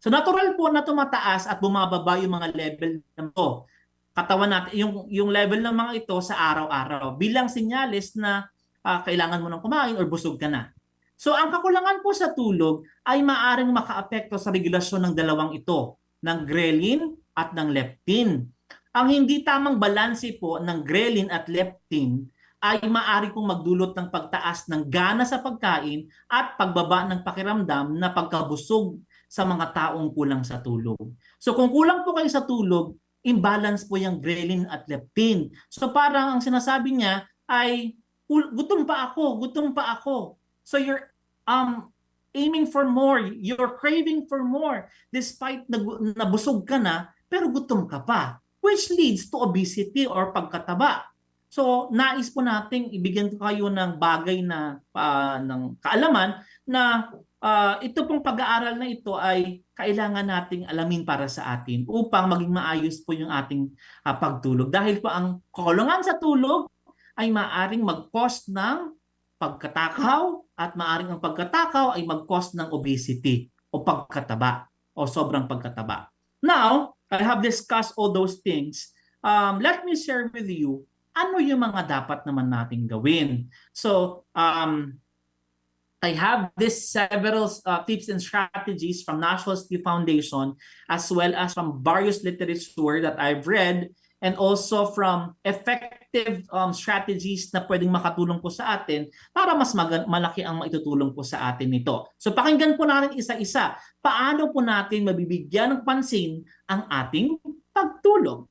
[SPEAKER 4] So natural po na tumataas at bumababa yung mga level ng to. Katawan natin, yung level ng mga ito sa araw-araw bilang senyales na kailangan mo nang kumain or busog ka na. So ang kakulangan po sa tulog ay maaring makaapekto sa regulasyon ng dalawang ito, ng ghrelin at ng leptin. Ang hindi tamang balanse po ng ghrelin at leptin ay maaari pong magdulot ng pagtaas ng gana sa pagkain at pagbaba ng pakiramdam na pagkabusog sa mga taong kulang sa tulog. So kung kulang po kayo sa tulog, imbalance po yung ghrelin at leptin. So parang ang sinasabi niya ay gutom pa ako. So you're aiming for more, you're craving for more despite nabusog ka na pero gutom ka pa, which leads to obesity or pagkataba. So nais po nating ibigyan kayo ng bagay na ng kaalaman na ito pong pag-aaral na ito ay kailangan nating alamin para sa atin upang maging maayos po yung ating pagtulog. Dahil po ang kakulangan sa tulog ay maaring mag-cause ng pagkatakaw at maaring ang pagkatakaw ay mag-cause ng obesity o pagkataba o sobrang pagkataba. Now, I have discussed all those things. Let me share with you ano yung mga dapat naman nating gawin. So, I have this several tips and strategies from National Sleep Foundation as well as from various literature that I've read and also from effective strategies na pwedeng makatulong po sa atin para mas malaki ang maitutulong po sa atin nito. So pakinggan po natin isa-isa. Paano po natin mabibigyan ng pansin ang ating pagtulog?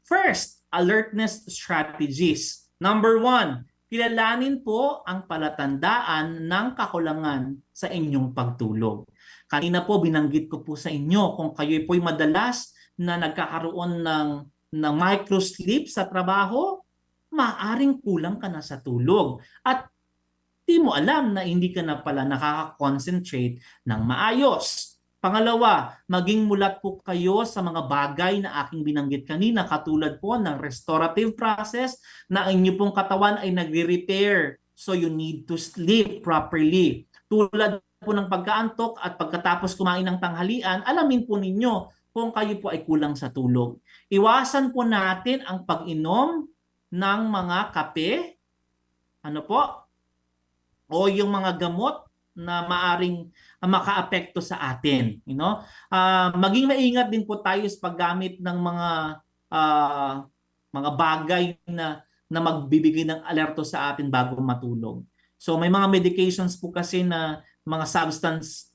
[SPEAKER 4] First, alertness strategies. Number 1, kilalanin po ang palatandaan ng kakulangan sa inyong pagtulog. Kanina po binanggit ko po sa inyo kung kayo po'y madalas na nagkakaroon ng microsleep sa trabaho, maaring kulang ka na sa tulog. At di mo alam na hindi ka na pala nakaka-concentrate ng maayos. Pangalawa, maging mulat po kayo sa mga bagay na aking binanggit kanina katulad po ng restorative process na inyo pong katawan ay nagre-repair. So you need to sleep properly. Tulad po ng pagkaantok at pagkatapos kumain ng tanghalian, alamin po ninyo kung kayo po ay kulang sa tulog. Iwasan po natin ang pag-inom ng mga kape, o yung mga gamot na maaring makaapekto sa atin. Maging maingat din po tayo sa paggamit ng mga bagay na magbibigay ng alerto sa atin bago matulog. So may mga medications po kasi na mga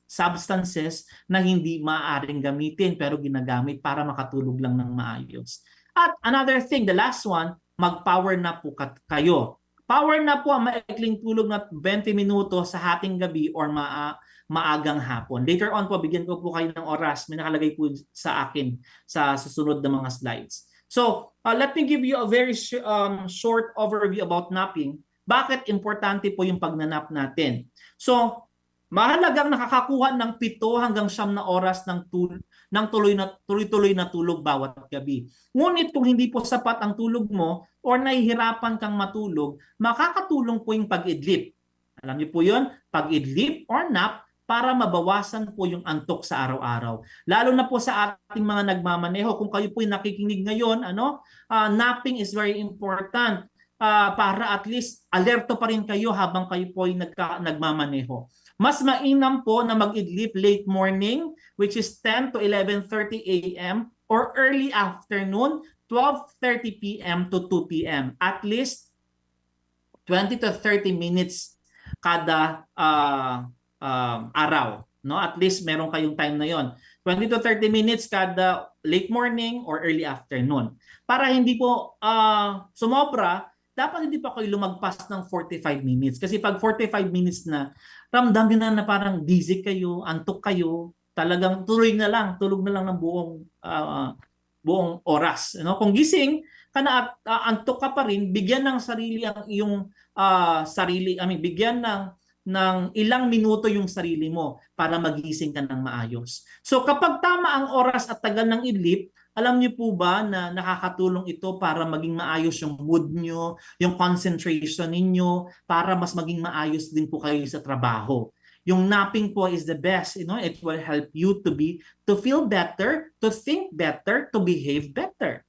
[SPEAKER 4] substances na hindi maaaring gamitin pero ginagamit para makatulog lang ng maayos. At another thing, the last one, mag-power nap po kayo. Power nap po ang maikling tulog na 20 minuto sa hating gabi or maagang hapon. Later on po, bigyan ko po kayo ng oras. May nakalagay po sa akin sa susunod na mga slides. So, let me give you a very short overview about napping. Bakit importante po yung pagnanap natin? So, mahalagang nakakakuha ng 7 hanggang 9 na oras ng tuloy-tuloy na tulog bawat gabi. Ngunit kung hindi po sapat ang tulog mo or nahihirapan kang matulog, makakatulong po yung pag-idlip. Alam niyo po yun? Pag-idlip or nap para mabawasan po yung antok sa araw-araw. Lalo na po sa ating mga nagmamaneho, kung kayo po yung nakikinig ngayon, napping is very important para at least alerto pa rin kayo habang kayo po yung nagmamaneho. Mas mainam po na mag-idlip late morning, which is 10 to 11:30 a.m. or early afternoon, 12:30 p.m. to 2 p.m. At least 20 to 30 minutes kada araw, no? At least meron kayong time na 'yon. 20 to 30 minutes kada late morning or early afternoon. Para hindi po sumobra, dapat hindi pa kayo lumagpas ng 45 minutes. Kasi pag 45 minutes na, ramdam niyo na parang dizzy kayo, antok kayo, talagang tulog na lang ng buong oras. Kung gising ka na at antok ka pa rin, bigyan ng sarili ang iyong bigyan ng ilang minuto yung sarili mo para magising ka ng maayos. So kapag tama ang oras at tagal ng idlip, alam niyo po ba na nakakatulong ito para maging maayos yung mood niyo, yung concentration ninyo, para mas maging maayos din po kayo sa trabaho. Yung napping po is the best, it will help you to feel better, to think better, to behave better.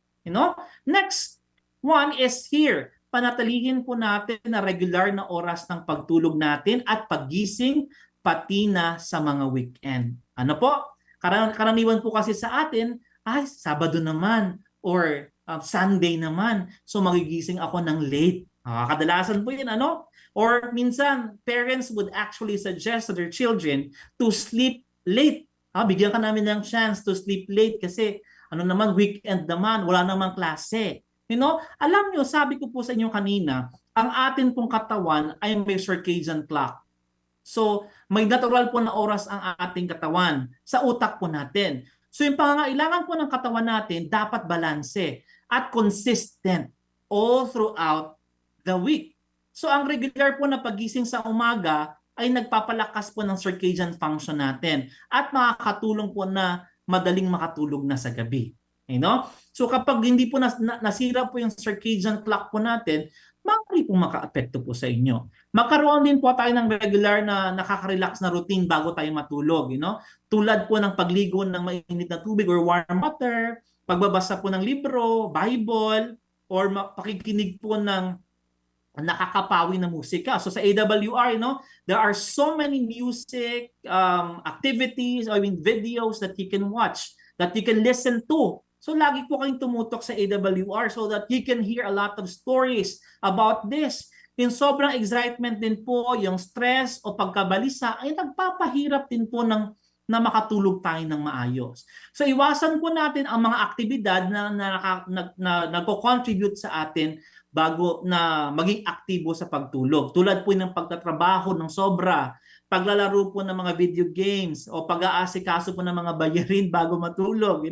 [SPEAKER 4] Next one is here. Panatilihin po natin na regular na oras ng pagtulog natin at paggising pati na sa mga weekend. Ano po? Karaniwan po kasi sa atin, Sabado naman or Sunday naman. So magigising ako ng late. Kadalasan po yun, Or minsan, parents would actually suggest to their children to sleep late. Bigyan ka namin ng chance to sleep late kasi weekend naman, wala namang klase. Alam nyo, sabi ko po sa inyo kanina, ang atin pong katawan ay may circadian clock. So, may natural po na oras ang ating katawan sa utak po natin. So, yung pangangailangan po ng katawan natin dapat balanse at consistent all throughout the week. So, ang regular po na pagising sa umaga ay nagpapalakas po ng circadian function natin at makakatulong po na madaling makatulog na sa gabi. So kapag hindi po nasira po yung circadian clock po natin, maaari po maka-apekto po sa inyo. Magkaroon din po tayo ng regular na nakaka-relax na routine bago tayo matulog. Tulad po ng pagligo ng mainit na tubig or warm water, pagbabasa po ng libro, Bible, or pakikinig po ng nakakapawi na musika. So sa AWR, there are so many music activities, videos that you can watch, that you can listen to. So lagi po kayong tumutok sa AWR so that you can hear a lot of stories about this. Yung sobrang excitement din po, yung stress o pagkabalisa ay nagpapahirap din po na makatulog tayo ng maayos. So iwasan po natin ang mga aktibidad na nagko-contribute sa atin bago na maging aktibo sa pagtulog. Tulad po ng pagtatrabaho ng sobra, paglalaro po ng mga video games o pag-aasikaso po ng mga bayarin bago matulog,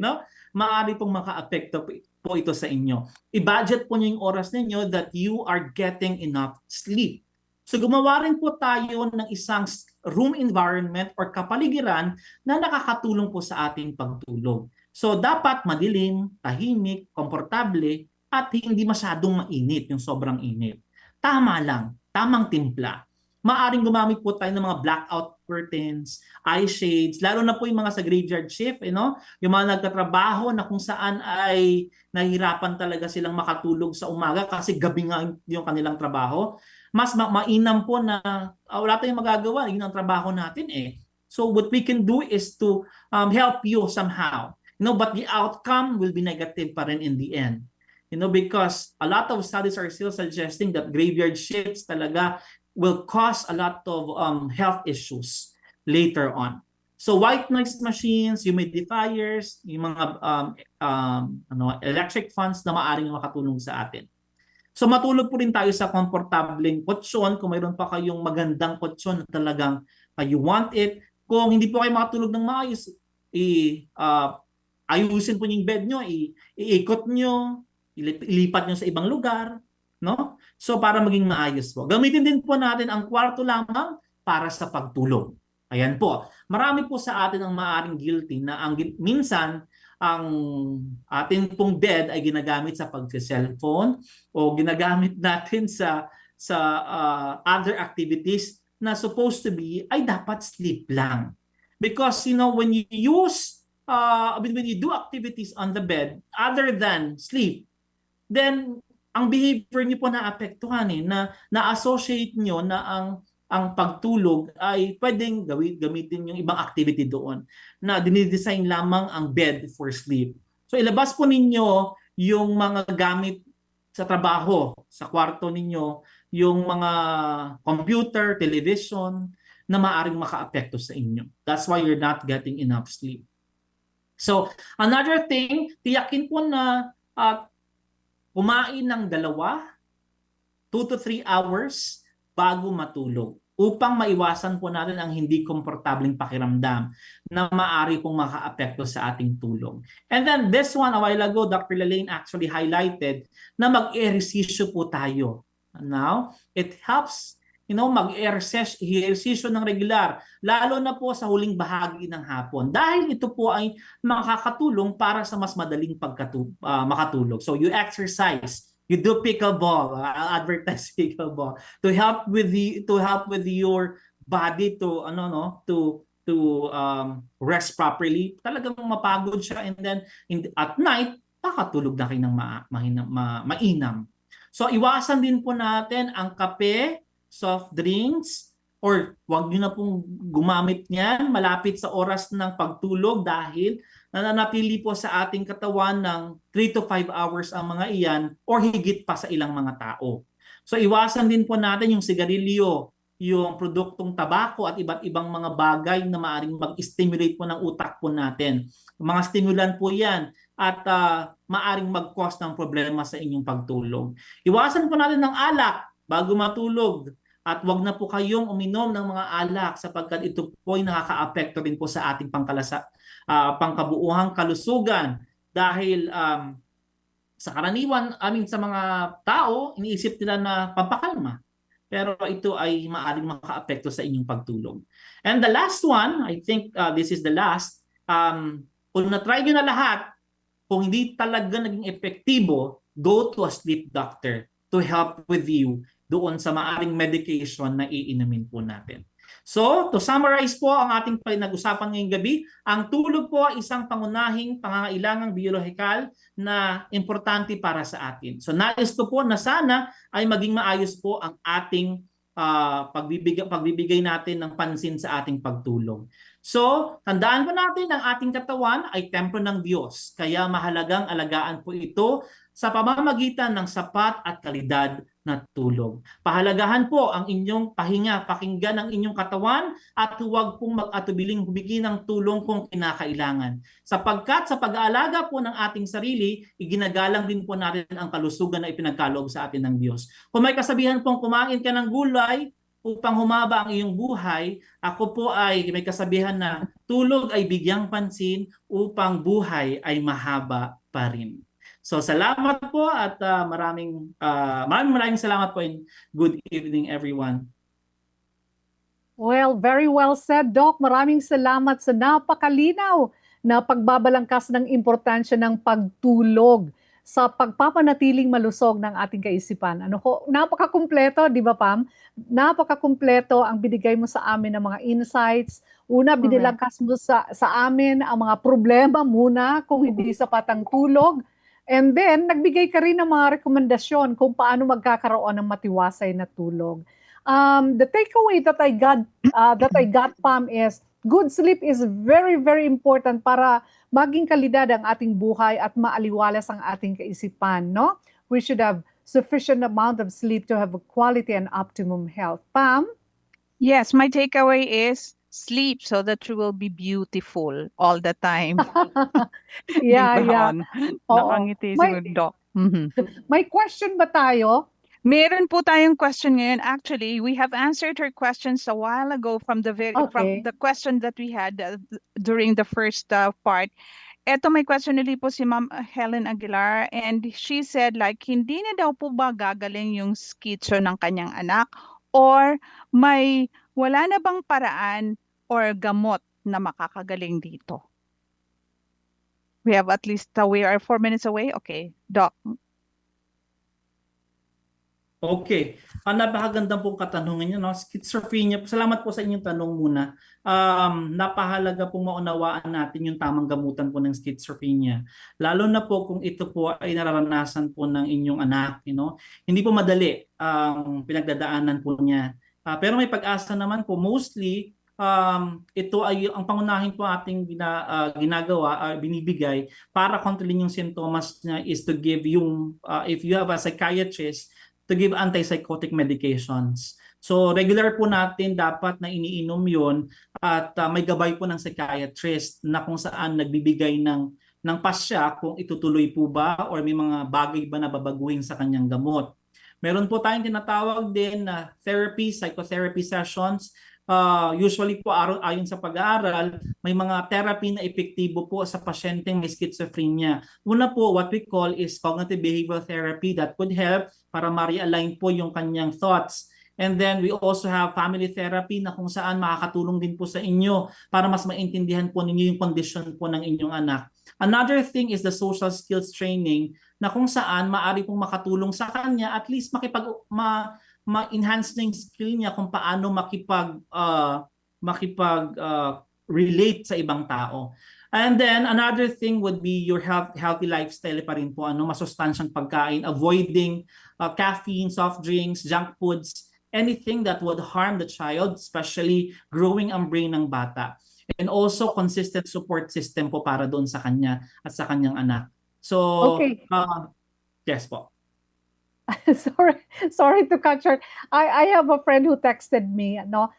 [SPEAKER 4] maaari pong maka-apekto po ito sa inyo. I-budget po niyo yung oras ninyo that you are getting enough sleep. So gumawa rin po tayo ng isang room environment or kapaligiran na nakakatulong po sa ating pagtulog. So dapat madilim, tahimik, komportable, at hindi masyadong mainit, yung sobrang init. Tama lang, tamang timpla. Maaring gumamit po tayo ng mga blackout curtains, eye shades, lalo na po yung mga sa graveyard shift, yung mga nagtatrabaho na kung saan ay nahihirapan talaga silang makatulog sa umaga kasi gabi nga yung kanilang trabaho. Mas mainam po na wala tayong magagawa, yun ang trabaho natin So what we can do is to help you somehow. But the outcome will be negative pa rin in the end. Because a lot of studies are still suggesting that graveyard shifts talaga will cause a lot of health issues later on. So white noise machines, humidifiers, yung mga electric fans na maaaring makatulong sa atin. So matulog po rin tayo sa komportableng kutsyon kung mayroon pa kayong magandang kutsyon na talagang you want it. Kung hindi po kayo makatulog ng maayos, ayusin po yung bed nyo, iikot nyo, ilipat nyo sa ibang lugar, So para maging maayos po. Gamitin din po natin ang kwarto lamang para sa pagtulog. Ayan po. Marami po sa atin ang maaaring guilty na minsan ang atin pong bed ay ginagamit sa pag-cellphone o ginagamit natin sa other activities na supposed to be ay dapat sleep lang. Because, you know, when you use, when you do activities on the bed other than sleep, then ang behavior niyo po naapektuhan na-associate niyo na ang pagtulog ay pwedeng gamitin yung ibang activity doon na dinidesign lamang ang bed for sleep. So ilabas po ninyo yung mga gamit sa trabaho, sa kwarto ninyo, yung mga computer, television na maaring makaapekto sa inyo. That's why you're not getting enough sleep. So another thing, tiyakin po na kumain ng 2 to 3 hours bago matulog upang maiwasan po natin ang hindi komportableng pakiramdam na maaari pong makaapekto sa ating tulog. And then this one, a while ago, Dr. Lalaine actually highlighted na mag-ehersisyo po tayo. Now, it helps, you know, mag-ehersisyo ng regular, lalo na po sa huling bahagi ng hapon. Dahil ito po ay makakatulong para sa mas madaling makatulog. So you exercise, you do pickleball, advertise pickleball to help with your body to rest properly. Talagang mapagod siya, and then at night makatulog na kayo ng mainam. So iwasan din po natin ang kape, soft drinks, or wag niyo na pong gumamit niyan malapit sa oras ng pagtulog dahil nananatili po sa ating katawan ng 3 to 5 hours ang mga iyan or higit pa sa ilang mga tao. So iwasan din po natin yung sigarilyo, yung produktong tabako at iba't ibang mga bagay na maaaring mag-stimulate po ng utak po natin. Mga stimulant po yan at maaaring mag-cause ng problema sa inyong pagtulog. Iwasan po natin ng alak bago matulog. At wag na po kayong uminom ng mga alak sapagkat ito po ay nakakaapekto din po sa ating pangkabuuhang kalusugan dahil sa karaniwan, sa mga tao, iniisip nila na pampakalma. Pero ito ay maaaring makaapekto sa inyong pagtulog. And the last one, I think this is the last, kung na-try nyo na lahat, kung hindi talaga naging epektibo, go to a sleep doctor to help with you doon sa maaring medication na iinumin po natin. So, to summarize po ang ating pinag-usapan ngayong gabi, ang tulog po ay isang pangunahing pangangailangang biolohikal na importante para sa atin. So, nais ko po na sana ay maging maayos po ang ating pagbibigay natin ng pansin sa ating pagtulog. So, tandaan po natin ang ating katawan ay templo ng Diyos. Kaya mahalagang alagaan po ito sa pamamagitan ng sapat at kalidad na tulog. Pahalagahan po ang inyong pahinga, pakinggan ang inyong katawan at huwag pong mag-atubiling humingi ng tulong kung kinakailangan. Sapagkat sa pag-aalaga po ng ating sarili, iginagalang din po natin ang kalusugan na ipinagkaloob sa atin ng Diyos. Kung may kasabihan pong kumain ka ng gulay upang humaba ang iyong buhay, ako po ay may kasabihan na tulog ay bigyang pansin upang buhay ay mahaba pa rin. So salamat po at maraming salamat po and good evening everyone.
[SPEAKER 2] Well, very well said, Doc. Maraming salamat sa napakalinaw na pagbabalangkas ng importansya ng pagtulog sa pagpapanatiling malusog ng ating kaisipan. Napakakumpleto, di ba, Pam? Napakakumpleto ang binigay mo sa amin ng mga insights. Una, binilangkas mo sa amin ang mga problema muna kung hindi sapat ang tulog. And then, nagbigay ka rin ng mga rekomendasyon kung paano magkakaroon ng matiwasay na tulog. The takeaway that I got, Pam, is good sleep is very, very important para maging kalidad ang ating buhay at maaliwalas ang ating kaisipan, no? We should have sufficient amount of sleep to have a quality and optimum health. Pam?
[SPEAKER 3] Yes, my takeaway is sleep so that you will be beautiful all the time.
[SPEAKER 2] Yeah.
[SPEAKER 3] Nakangiti si Doc.
[SPEAKER 2] May question ba tayo?
[SPEAKER 3] Meron po tayong question ngayon. Actually, we have answered her questions a while ago from the question that we had during the first part. Eto, may question ulit po si Ma'am Helen Aguilar, and she said hindi na daw po ba gagaling yung schizo ng kanyang anak, or wala na bang paraan or gamot na makakagaling dito? We have we are 4 minutes away. Okay, Doc.
[SPEAKER 4] Okay. Napakagandang pong katanungan niyo, no? Schizophrenia. Salamat po sa inyong tanong muna. Napahalaga pong maunawaan natin yung tamang gamutan po ng schizophrenia. Lalo na po kung ito po ay nararanasan po ng inyong anak, Hindi po madali ang pinagdadaanan po niya. Pero may pag-asa naman po. Mostly, ito ay ang pangunahin po ating ginagawa, binibigay para kontrolin yung sintomas niya is to give yung, if you have a psychiatrist, to give antipsychotic medications. So regular po natin dapat na iniinom yon at may gabay po ng psychiatrist na kung saan nagbibigay ng pasya kung itutuloy po ba or may mga bagay ba na babaguhin sa kanyang gamot. Meron po tayong tinatawag din na therapy, psychotherapy sessions. Usually po ayon sa pag-aaral, may mga therapy na epektibo po sa pasyenteng may schizophrenia. Una po, what we call is cognitive behavioral therapy that could help para ma-realign po yung kanyang thoughts. And then we also have family therapy na kung saan makakatulong din po sa inyo para mas maintindihan po ninyo yung condition po ng inyong anak. Another thing is the social skills training na kung saan maaari pong makatulong sa kanya at least ma-enhance na yung skill niya kung paano relate sa ibang tao. And then another thing would be your healthy lifestyle pa rin po, masustansyang pagkain, avoiding caffeine, soft drinks, junk foods, anything that would harm the child, especially growing ang brain ng bata. And also consistent support system po para doon sa kanya at sa kanyang anak. So,
[SPEAKER 2] Okay.
[SPEAKER 4] Yes po.
[SPEAKER 2] Sorry to cut short. I have a friend who texted me, no.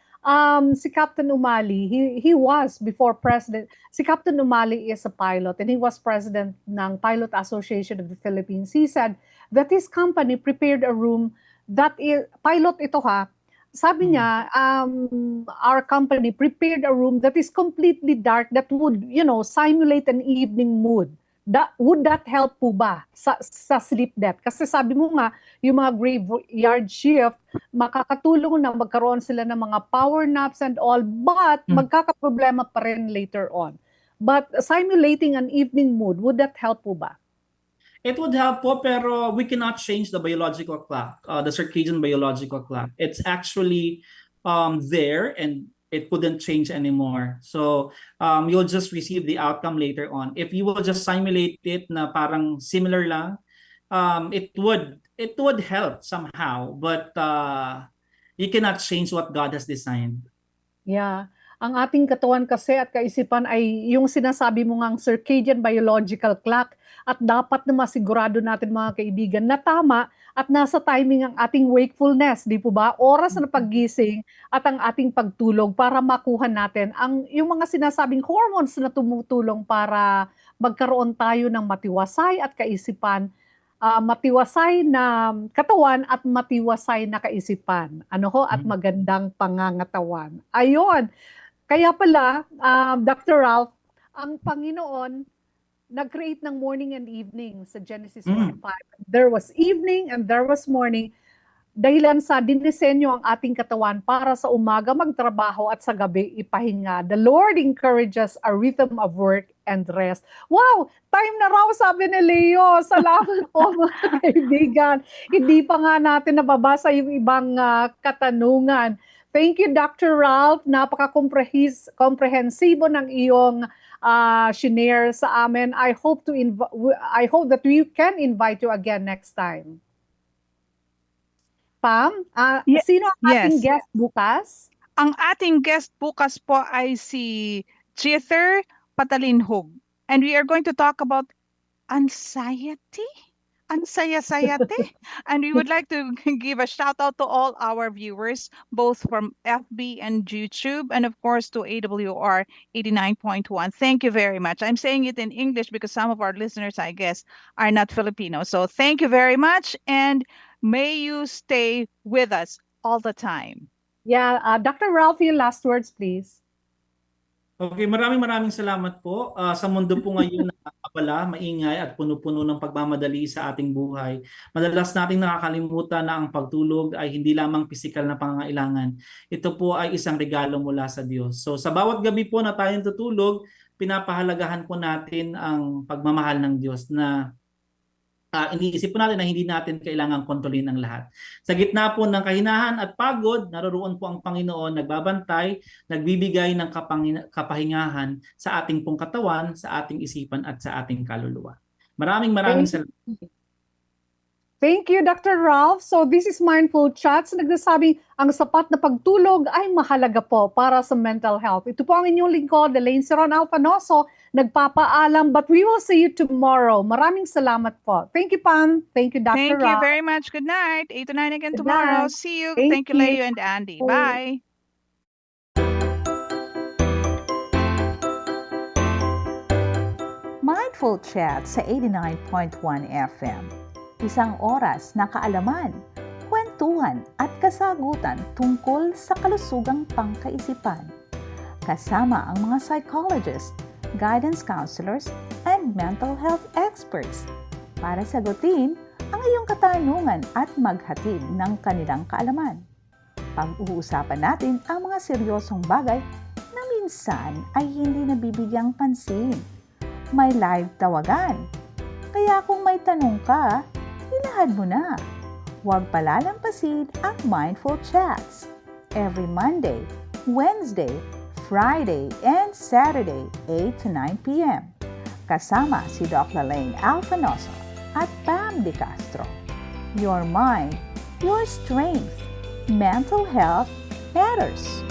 [SPEAKER 2] Si Captain Umali, he was before president. Si Captain Umali is a pilot and he was president ng Pilot Association of the Philippines. He said that his company prepared a room that is pilot ito ha. Sabi niya, our company prepared a room that is completely dark that would, simulate an evening mood. Would that help po ba sa sleep debt? Kasi sabi mo nga, yung mga graveyard shift, makakatulong na magkaroon sila ng mga power naps and all, but magkakaproblema pa rin later on. But simulating an evening mood, would that help po ba?
[SPEAKER 4] It would help po, pero we cannot change the biological clock, the circadian biological clock. It's actually there and it couldn't change anymore. So you'll just receive the outcome later on. If you will just simulate it na parang similar lang, it would help somehow, but you cannot change what God has designed.
[SPEAKER 2] Yeah. Ang ating katawan kasi at kaisipan ay yung sinasabi mo ngang circadian biological clock at dapat na masigurado natin mga kaibigan na tama at nasa timing ang ating wakefulness, di po ba? Oras na paggising at ang ating pagtulog para makuha natin yung mga sinasabing hormones na tumutulong para magkaroon tayo ng matiwasay at kaisipan, matiwasay na katawan at matiwasay na kaisipan. At magandang pangangatawan. Ayon. Kaya pala, Dr. Ralph, ang Panginoon nag-create ng morning and evening sa Genesis 1:5. There was evening and there was morning. Dahilan sa dinisenyo ang ating katawan para sa umaga magtrabaho at sa gabi ipahinga. The Lord encourages a rhythm of work and rest. Wow! Time na raw, sabi ni Leo. Salamat po mga kaibigan. Hindi pa nga natin nababasa yung ibang katanungan. Thank you, Dr. Ralph. Napaka-komprehensibo ng iyong shinare sa amin. I hope that we can invite you again next time. Pam, sino ang ating guest bukas?
[SPEAKER 3] Ang ating guest bukas po ay si Jether Patalinhog. And we are going to talk about anxiety. Ansaya-sayate. And we would like to give a shout out to all our viewers, both from FB and YouTube, and of course to AWR 89.1. Thank you very much. I'm saying it in English because some of our listeners, I guess, are not Filipino. So thank you very much, and may you stay with us all the time.
[SPEAKER 2] Yeah, Dr. Ralph, your last words, please.
[SPEAKER 4] Okay, maraming salamat po. Sa mundo po ngayon na abala, maingay at puno-puno ng pagmamadali sa ating buhay, madalas nating nakakalimutan na ang pagtulog ay hindi lamang pisikal na pangangailangan. Ito po ay isang regalo mula sa Diyos. So sa bawat gabi po na tayong tutulog, pinapahalagahan po natin ang pagmamahal ng Diyos na iniisip po natin na hindi natin kailangang kontrolin ang lahat. Sa gitna po ng kahinahan at pagod, naroroon po ang Panginoon, nagbabantay, nagbibigay ng kapahingahan sa ating pong katawan, sa ating isipan at sa ating kaluluwa. Maraming salamat.
[SPEAKER 2] Thank you, Dr. Ralph. So this is Mindful Chats. Nagsasabing ang sapat na pagtulog ay mahalaga po para sa mental health. Ito po ang inyong lingkod, Elaine Ceron Alfanoso, nagpapaalam, but we will see you tomorrow. Maraming salamat po. Thank you, Pam. Thank you, Dr.
[SPEAKER 3] Thank you
[SPEAKER 2] Ralph.
[SPEAKER 3] very much. Good night. 8 to 9 again
[SPEAKER 2] Good
[SPEAKER 3] tomorrow.
[SPEAKER 2] night.
[SPEAKER 3] See you.
[SPEAKER 2] Thank
[SPEAKER 3] Thank you,
[SPEAKER 2] you.
[SPEAKER 3] Leo and Andy. Bye.
[SPEAKER 1] Mindful Chat sa 89.1 FM. Isang oras na kaalaman, kwentuhan at kasagutan tungkol sa kalusugang pangkaisipan. Kasama ang mga psychologists, guidance counselors, and mental health experts para sagutin ang iyong katanungan at maghatid ng kanilang kaalaman. Pag-uusapan natin ang mga seryosong bagay na minsan ay hindi nabibigyang pansin. May live tawagan. Kaya kung may tanong ka, ilahad mo na. Huwag palalampasin ang Mindful Chats. Every Monday, Wednesday, Friday, and Saturday, 8 to 9 p.m. Kasama si Dr. Elaine Alfanoso at Pam De Castro. Your mind, your strength. Mental health matters.